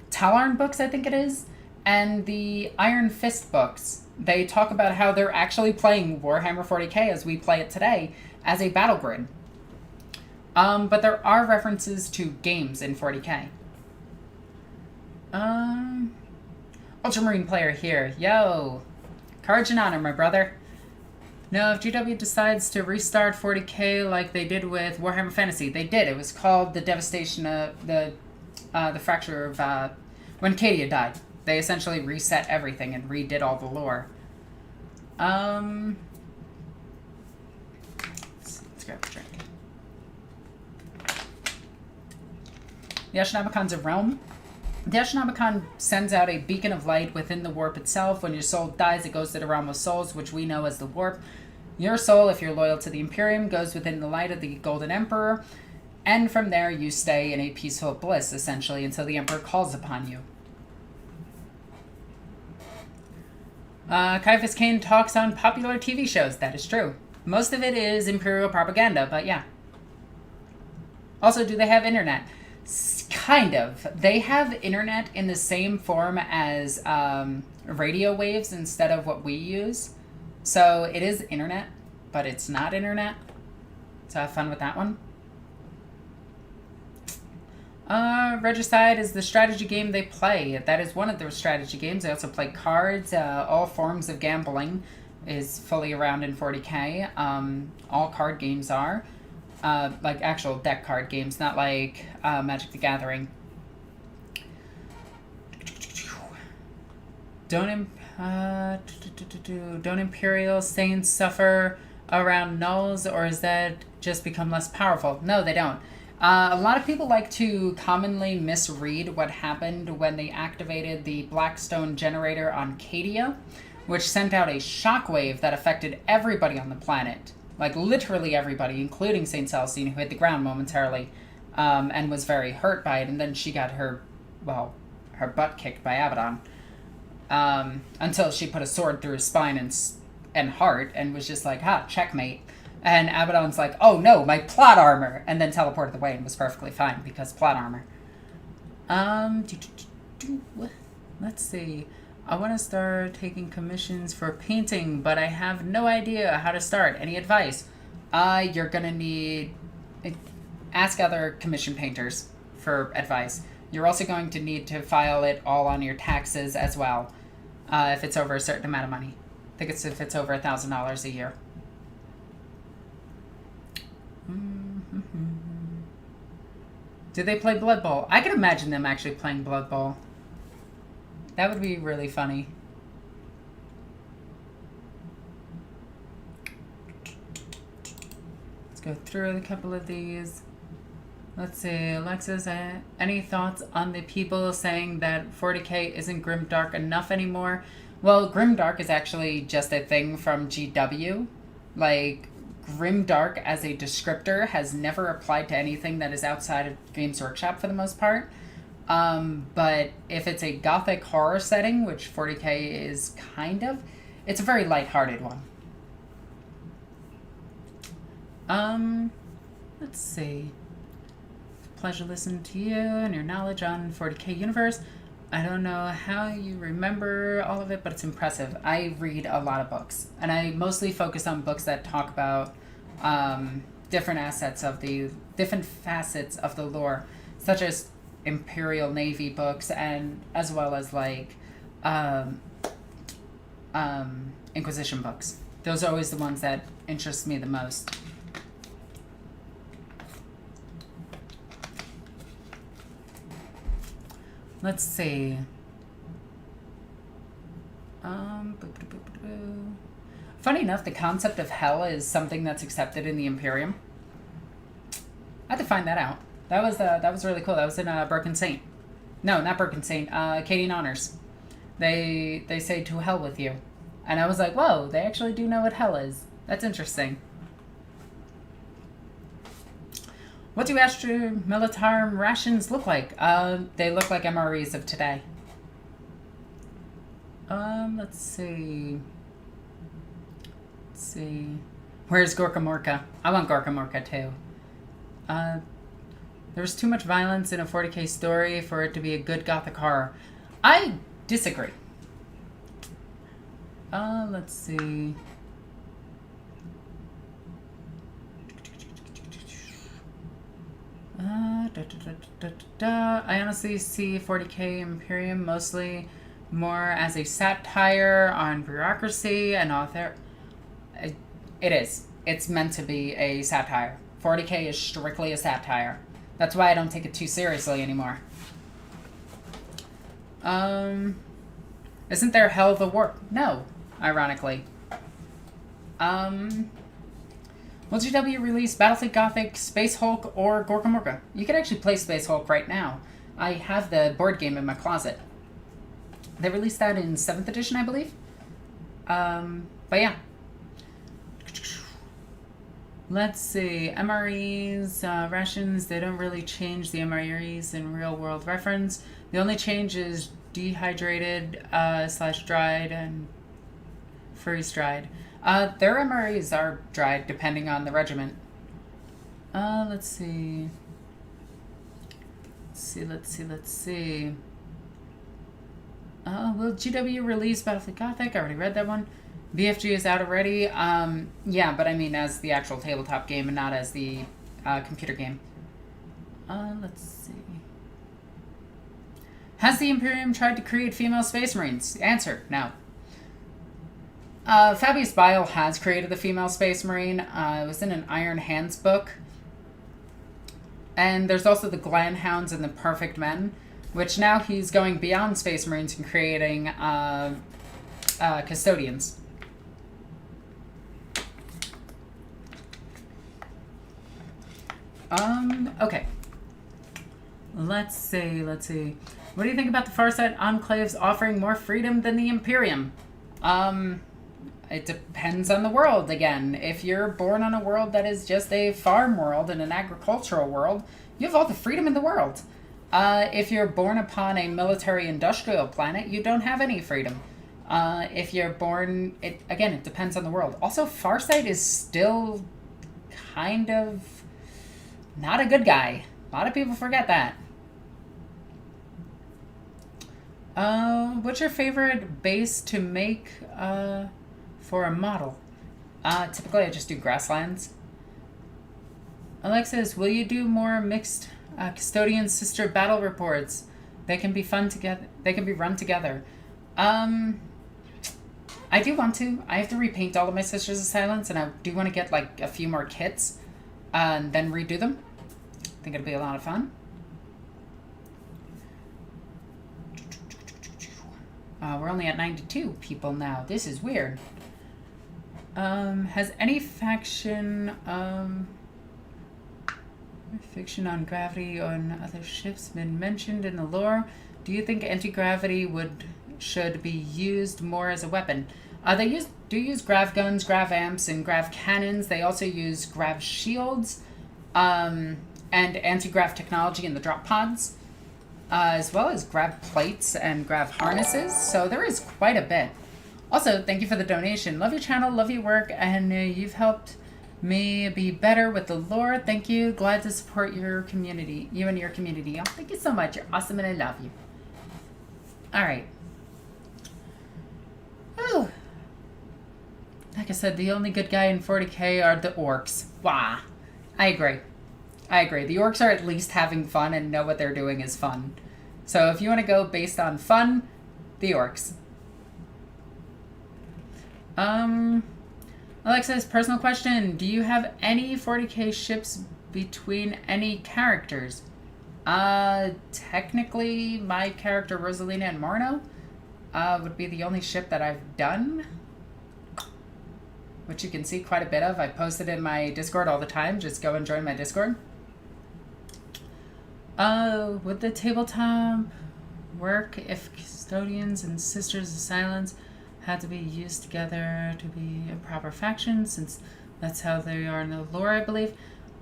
Tallarn books, I think it is, and the Iron Fist books, they talk about how they're actually playing Warhammer 40k as we play it today as a battle grid. But there are references to games in 40k. Ultramarine player here. Yo! Courage and honor, my brother. No, if GW decides to restart 40k like they did with Warhammer Fantasy, they did. It was called the devastation of the fracture of when Cadia died. They essentially reset everything and redid all the lore. Let's grab a drink. The Astronomicon's a realm. The Astronomicon sends out a beacon of light within the warp itself. When your soul dies, it goes to the realm of souls, which we know as the warp. Your soul, if you're loyal to the Imperium, goes within the light of the Golden Emperor, and from there you stay in a peaceful bliss, essentially, until the Emperor calls upon you. Caiaphas Cain talks on popular TV shows. That is true. Most of it is Imperial propaganda, but yeah. Also, do they have internet? Kind of. They have internet in the same form as radio waves instead of what we use. So it is internet, but it's not internet. So have fun with that one. Regicide is the strategy game they play. That is one of their strategy games. They also play cards. All forms of gambling is fully around in 40k. All card games are. Like actual deck card games, not like Magic the Gathering. Don't Imperial Saints suffer around nulls, or is that just become less powerful? No, they don't. A lot of people like to commonly misread what happened when they activated the Blackstone generator on Cadia, which sent out a shockwave that affected everybody on the planet. Like, literally everybody, including St. Celestine, who hit the ground momentarily, and was very hurt by it, and then she got her butt kicked by Abaddon. Until she put a sword through his spine and heart, and was just like, checkmate. And Abaddon's like, oh no, my plot armor! And then teleported away and was perfectly fine, because plot armor. Let's see. I want to start taking commissions for painting, but I have no idea how to start. Any advice? You're gonna need... Ask other commission painters for advice. You're also going to need to file it all on your taxes as well, if it's over a certain amount of money. I think it's if it's over $1,000 a year. Do they play Blood Bowl? I can imagine them actually playing Blood Bowl. That would be really funny. Let's go through a couple of these. Let's see, Alexis, any thoughts on the people saying that 40k isn't grimdark enough anymore? Well, grimdark is actually just a thing from GW. Like, grimdark as a descriptor has never applied to anything that is outside of Games Workshop for the most part. But if it's a gothic horror setting, which 40k is kind of, it's a very lighthearted one. Let's see. Pleasure listening to you and your knowledge on 40k universe. I don't know how you remember all of it, but it's impressive. I read a lot of books, and I mostly focus on books that talk about different facets of the lore, such as Imperial Navy books, and as well as like Inquisition books. Those are always the ones that interest me the most. Let's see. Funny enough, the concept of hell is something that's accepted in the Imperium. I had to find that out. That was really cool. That was in Broken Saint. No, not Broken Saint. Cadian Honors. They say to hell with you, and I was like, whoa, they actually do know what hell is. That's interesting. What do Astra Militarum rations look like? They look like MREs of today. Let's see. Where's Gorka Morka? I want Gorka Morka too. There's too much violence in a 40k story for it to be a good gothic horror. I disagree. Let's see. I honestly see 40k Imperium mostly more as a satire on bureaucracy and author. It is. It's meant to be a satire. 40k is strictly a satire. That's why I don't take it too seriously anymore. Isn't there hell the war? No, ironically. Will GW release Battlefleet Gothic, Space Hulk, or Gorka Morka? You could actually play Space Hulk right now. I have the board game in my closet. They released that in 7th edition, I believe. But yeah. Let's see. MREs, rations, they don't really change the MREs in real world reference. The only change is dehydrated / dried and freeze-dried. Their MREs are dried depending on the regiment. Let's see. Let's see. Will GW release Battlefleet Gothic? I already read that one. BFG is out already. Yeah, but I mean as the actual tabletop game and not as the computer game. Let's see. Has the Imperium tried to create female Space Marines? Answer, no. Fabius Bile has created the female Space Marine. It was in an Iron Hands book. And there's also the Glanhounds and the Perfect Men, which now he's going beyond Space Marines and creating Custodians. Okay. Let's see. What do you think about the Farsight Enclaves offering more freedom than the Imperium? It depends on the world, again. If you're born on a world that is just a farm world and an agricultural world, you have all the freedom in the world. If you're born upon a military-industrial planet, you don't have any freedom. If you're born... it depends on the world. Also, Farsight is still kind of not a good guy. A lot of people forget that. What's your favorite base to make for a model? Typically I just do grasslands. Alexis, will you do more mixed custodian sister battle reports? They can be fun together. They can be run together. I do want to. I have to repaint all of my Sisters of Silence, and I do want to get like a few more kits and then redo them. I think it'll be a lot of fun. We're only at 92 people now. This is weird. Has any faction, fiction on gravity on other ships been mentioned in the lore? Do you think anti-gravity should be used more as a weapon? They do use grav guns, grav amps, and grav cannons. They also use grav shields, and anti-grav technology in the drop pods, as well as grav plates and grav harnesses. So there is quite a bit. Also, thank you for the donation. Love your channel, love your work, and you've helped me be better with the lore. Thank you. Glad to support your community, you and your community. Oh, thank you so much. You're awesome, and I love you. All right. Whew. Like I said, the only good guy in 40k are the Orks. Wah. I agree. The Orks are at least having fun and know what they're doing is fun. So if you want to go based on fun, the Orks. Alexis, personal question. Do you have any 40k ships between any characters? Technically, my character Rosalina and Marno would be the only ship that I've done, which you can see quite a bit of. I post it in my Discord all the time. Just go and join my Discord. Would the tabletop work if custodians and sisters of silence had to be used together to be a proper faction, since that's how they are in the lore, I believe?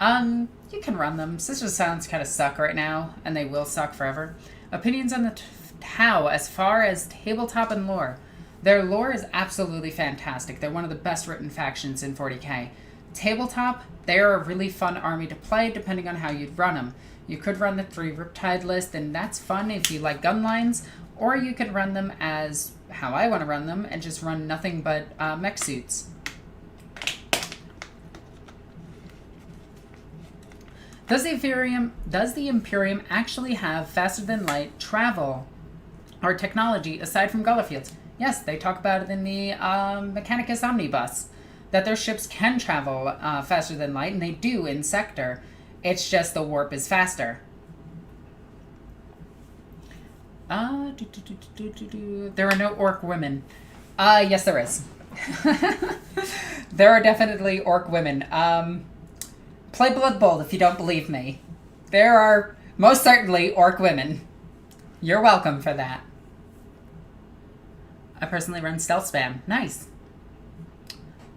You can run them. Sisters of Silence kind of suck right now, and they will suck forever. Opinions on the Tau as far as tabletop and lore. Their lore is absolutely fantastic. They're one of the best written factions in 40k. Tabletop, they're a really fun army to play, depending on how you'd run them. You could run the 3 Riptide list, and that's fun if you like gun lines, or you could run them as how I want to run them, and just run nothing but mech suits. Does the Imperium actually have faster than light travel or technology aside from Gullah Fields? Yes, they talk about it in the Mechanicus Omnibus, that their ships can travel faster than light, and they do in Sector. It's just the warp is faster. There are no orc women. Yes, there is. There are definitely orc women. Play Blood Bowl if you don't believe me. There are most certainly orc women. You're welcome for that. I personally run Stealth Spam. Nice.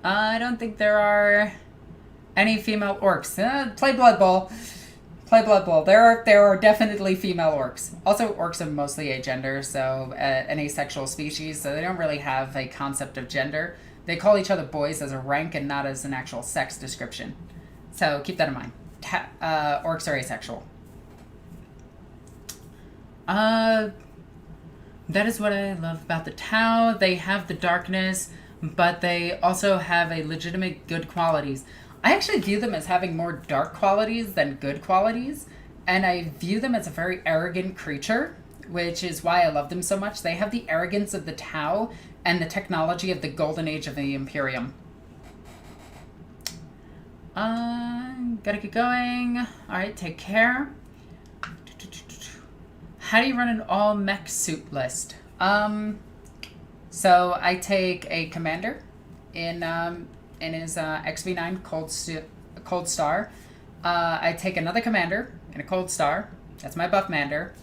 I don't think there are any female orcs. Play Blood Bowl. Play Blood Bowl. There are definitely female orcs. Also, orcs are mostly agender, so an asexual species, so they don't really have a concept of gender. They call each other boys as a rank and not as an actual sex description. So keep that in mind. Orcs are asexual. That is what I love about the Tau. They have the darkness, but they also have a legitimate good qualities. I actually view them as having more dark qualities than good qualities, and I view them as a very arrogant creature, which is why I love them so much. They have the arrogance of the Tau and the technology of the golden age of the Imperium. Gotta get going. Alright, take care. How do you run an all mech suit list? So I take a commander in his XV9 Cold Star. I take another commander in a Cold Star. That's my buff commander.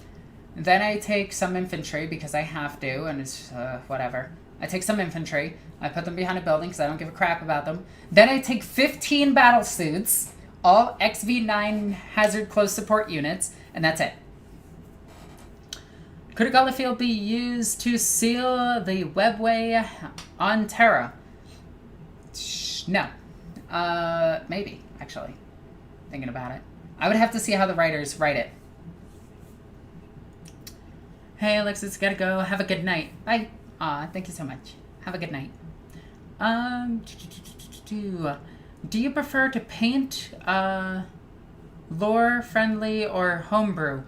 Then I take some infantry because I have to, and it's whatever. I take some infantry. I put them behind a building because I don't give a crap about them. Then I take 15 battle suits, all XV9 hazard close support units, and that's it. Could a Gullah Field be used to seal the webway on Terra? No. Maybe, actually. Thinking about it. I would have to see how the writers write it. Hey, Alexis, gotta go. Have a good night. Bye. Aw, thank you so much. Have a good night. Do you prefer to paint, lore-friendly or homebrew?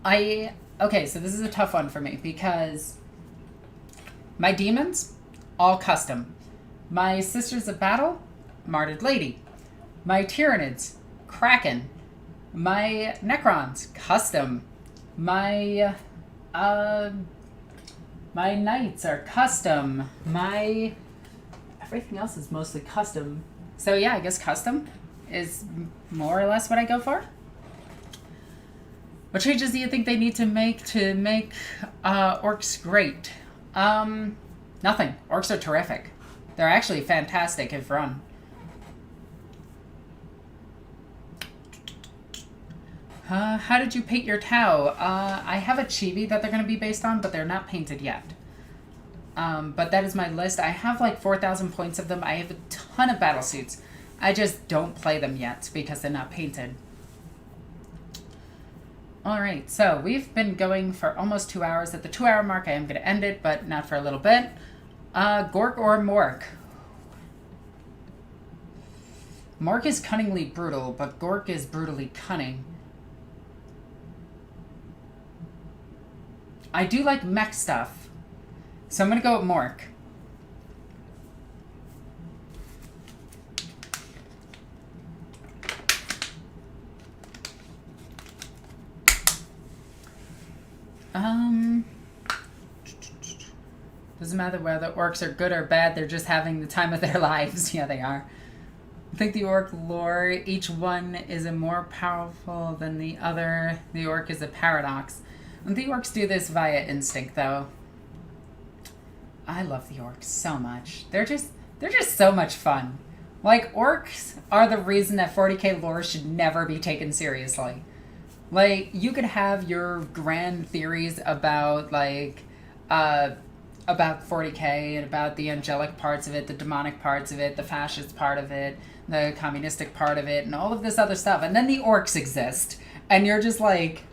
Okay, so this is a tough one for me because my demons, all custom. My Sisters of Battle, Martyred Lady. My Tyranids, Kraken. My Necrons, custom. My Knights are custom. Everything else is mostly custom. So yeah, I guess custom is more or less what I go for. What changes do you think they need to make Orks great? Nothing. Orks are terrific. They're actually fantastic if run. How did you paint your Tau? I have a chibi that they're going to be based on, but they're not painted yet. But that is my list. I have like 4,000 points of them. I have a ton of battle suits. I just don't play them yet because they're not painted. Alright, so we've been going for almost 2 hours. At the 2-hour mark, I am going to end it, but not for a little bit. Gork or Mork? Mork is cunningly brutal, but Gork is brutally cunning. I do like mech stuff, so I'm going to go with Mork. Doesn't matter whether orcs are good or bad, they're just having the time of their lives. Yeah, they are. I think the orc lore, each one is a more powerful than the other. The orc is a paradox. And the orcs do this via instinct, though. I love the orcs so much. They're just so much fun. Like, orcs are the reason that 40k lore should never be taken seriously. Like, you could have your grand theories about, like, about 40k and about the angelic parts of it, the demonic parts of it, the fascist part of it, the communistic part of it, and all of this other stuff. And then the orcs exist. And you're just like,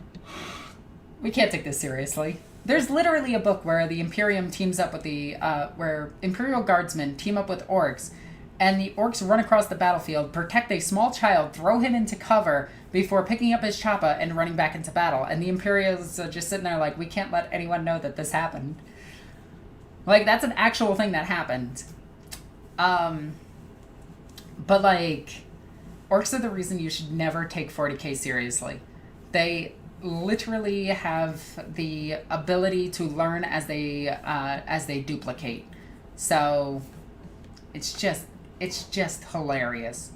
we can't take this seriously. There's literally a book where the Imperium teams up with the, where Imperial Guardsmen team up with orcs, and the orcs run across the battlefield, protect a small child, throw him into cover before picking up his choppa and running back into battle. And the Imperials are just sitting there like, we can't let anyone know that this happened. Like, that's an actual thing that happened. But, like, orcs are the reason you should never take 40k seriously. They literally have the ability to learn as they duplicate. So, it's just hilarious.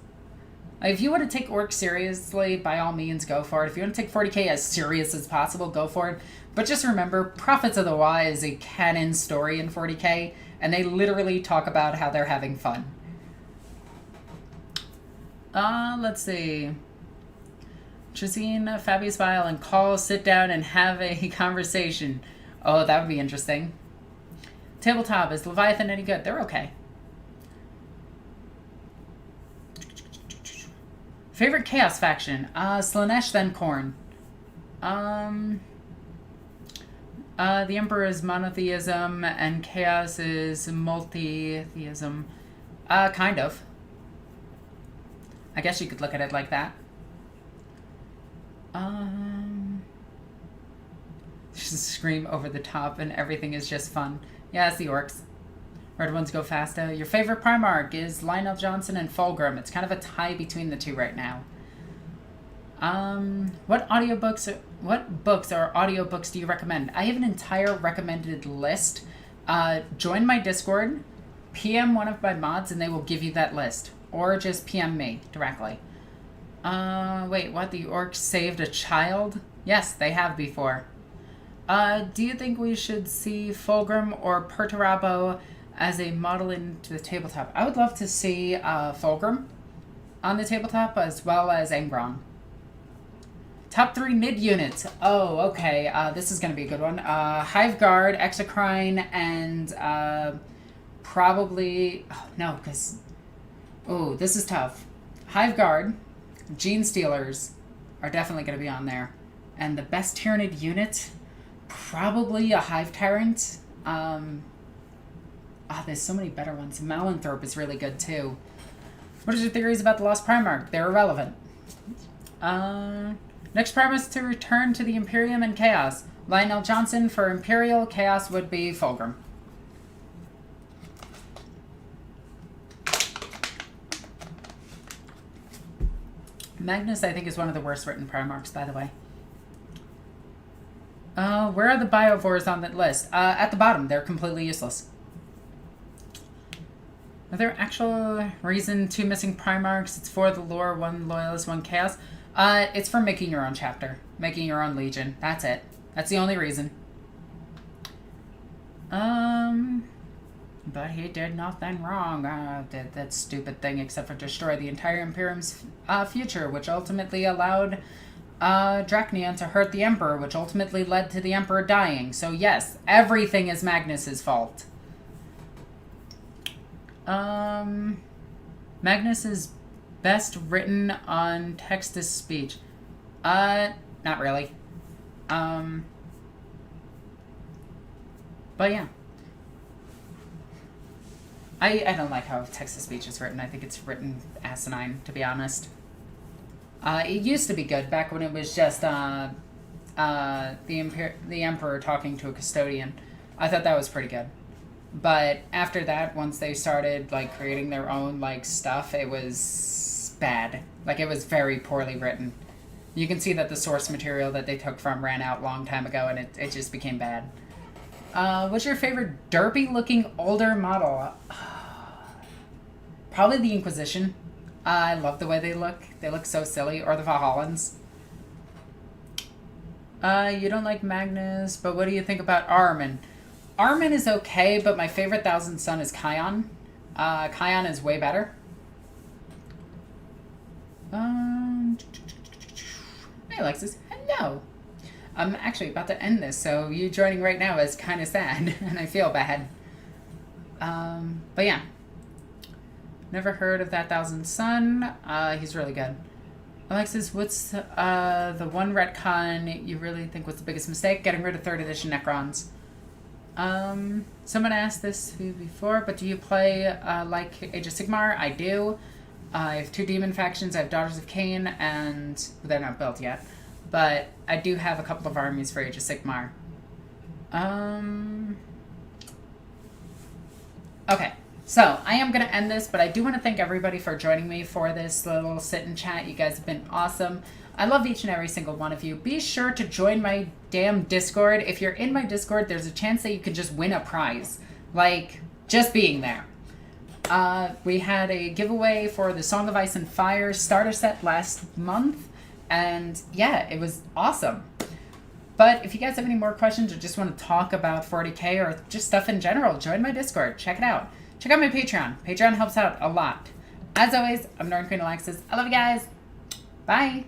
Like, if you want to take orcs seriously, by all means, go for it. If you want to take 40k as serious as possible, go for it. But just remember, Prophets of the Wa is a canon story in 40k, and they literally talk about how they're having fun. Let's see. Trazine, Fabius Vile, and Call sit down and have a conversation. Oh, that would be interesting. Tabletop, is Leviathan any good? They're okay. Favorite Chaos faction? Slanesh, then Khorne. The Emperor is monotheism, and Chaos is multi-theism. Kind of. I guess you could look at it like that. Just scream over the top and everything is just fun. Yeah, it's the orcs. Red ones go faster. Your favorite Primarch is Lionel Johnson and Fulgrim. It's kind of a tie between the two right now. What books or audiobooks do you recommend? I have an entire recommended list. Join my Discord, PM one of my mods, and they will give you that list. Or just PM me directly. Wait, what? The orcs saved a child? Yes, they have before. Do you think we should see Fulgrim or Perturabo as a model into the tabletop? I would love to see Fulgrim on the tabletop as well as Angron. Top 3 mid units. Oh, okay. This is going to be a good one. Hive Guard, Exocrine, and probably... Oh, no, because... Oh, this is tough. Hive Guard, Genestealers are definitely going to be on there. And the best Tyranid unit, probably a Hive Tyrant. There's so many better ones. Malanthrop is really good, too. What are your theories about the Lost Primarch? They're irrelevant. Next Primarch to return to the Imperium and Chaos. Lionel Johnson for Imperial. Chaos would be Fulgrim. Magnus, I think, is one of the worst written Primarchs, by the way. Where are the Biovores on that list? At the bottom. They're completely useless. Are there actual reason 2 missing Primarchs? It's for the lore, 1 Loyalist, 1 Chaos. It's for making your own chapter. Making your own Legion. That's it. That's the only reason. But he did nothing wrong. Did that stupid thing except for destroy the entire Imperium's future, which ultimately allowed Dracneon to hurt the Emperor, which ultimately led to the Emperor dying. So yes, everything is Magnus's fault. Magnus is best written on text-to-speech. Not really. But yeah. I don't like how text-to-speech is written. I think it's written asinine, to be honest. It used to be good back when it was just the Emperor talking to a custodian. I thought that was pretty good. But after that, once they started like creating their own like stuff, it was bad. Like, it was very poorly written. You can see that the source material that they took from ran out a long time ago, and it just became bad. What's your favorite derpy-looking older model? Probably the Inquisition. I love the way they look. They look so silly. Or the Valhallans. You don't like Magnus, but what do you think about Armin? Armin is okay, but my favorite Thousand Sun is Kion. Kion is way better. Hey, Alexis. Hello. I'm actually about to end this, so you joining right now is kind of sad, and I feel bad. But yeah. Never heard of that Thousand Sun. He's really good. Alexis, what's the one retcon you really think was the biggest mistake? Getting rid of 3rd edition Necrons. Someone asked this before, but do you play like Age of Sigmar? I do. I have 2 demon factions. I have Daughters of Cain, and they're not built yet. But I do have a couple of armies for Age of Sigmar. Okay, so I am going to end this, but I do want to thank everybody for joining me for this little sit and chat. You guys have been awesome. I love each and every single one of you. Be sure to join my damn Discord. If you're in my Discord, there's a chance that you can just win a prize. Like, just being there. We had a giveaway for the Song of Ice and Fire starter set last month. And yeah, it was awesome. But if you guys have any more questions or just want to talk about 40K or just stuff in general, join my Discord. Check it out. Check out my Patreon. Patreon helps out a lot. As always, I'm NornQueenAlexis. I love you guys. Bye.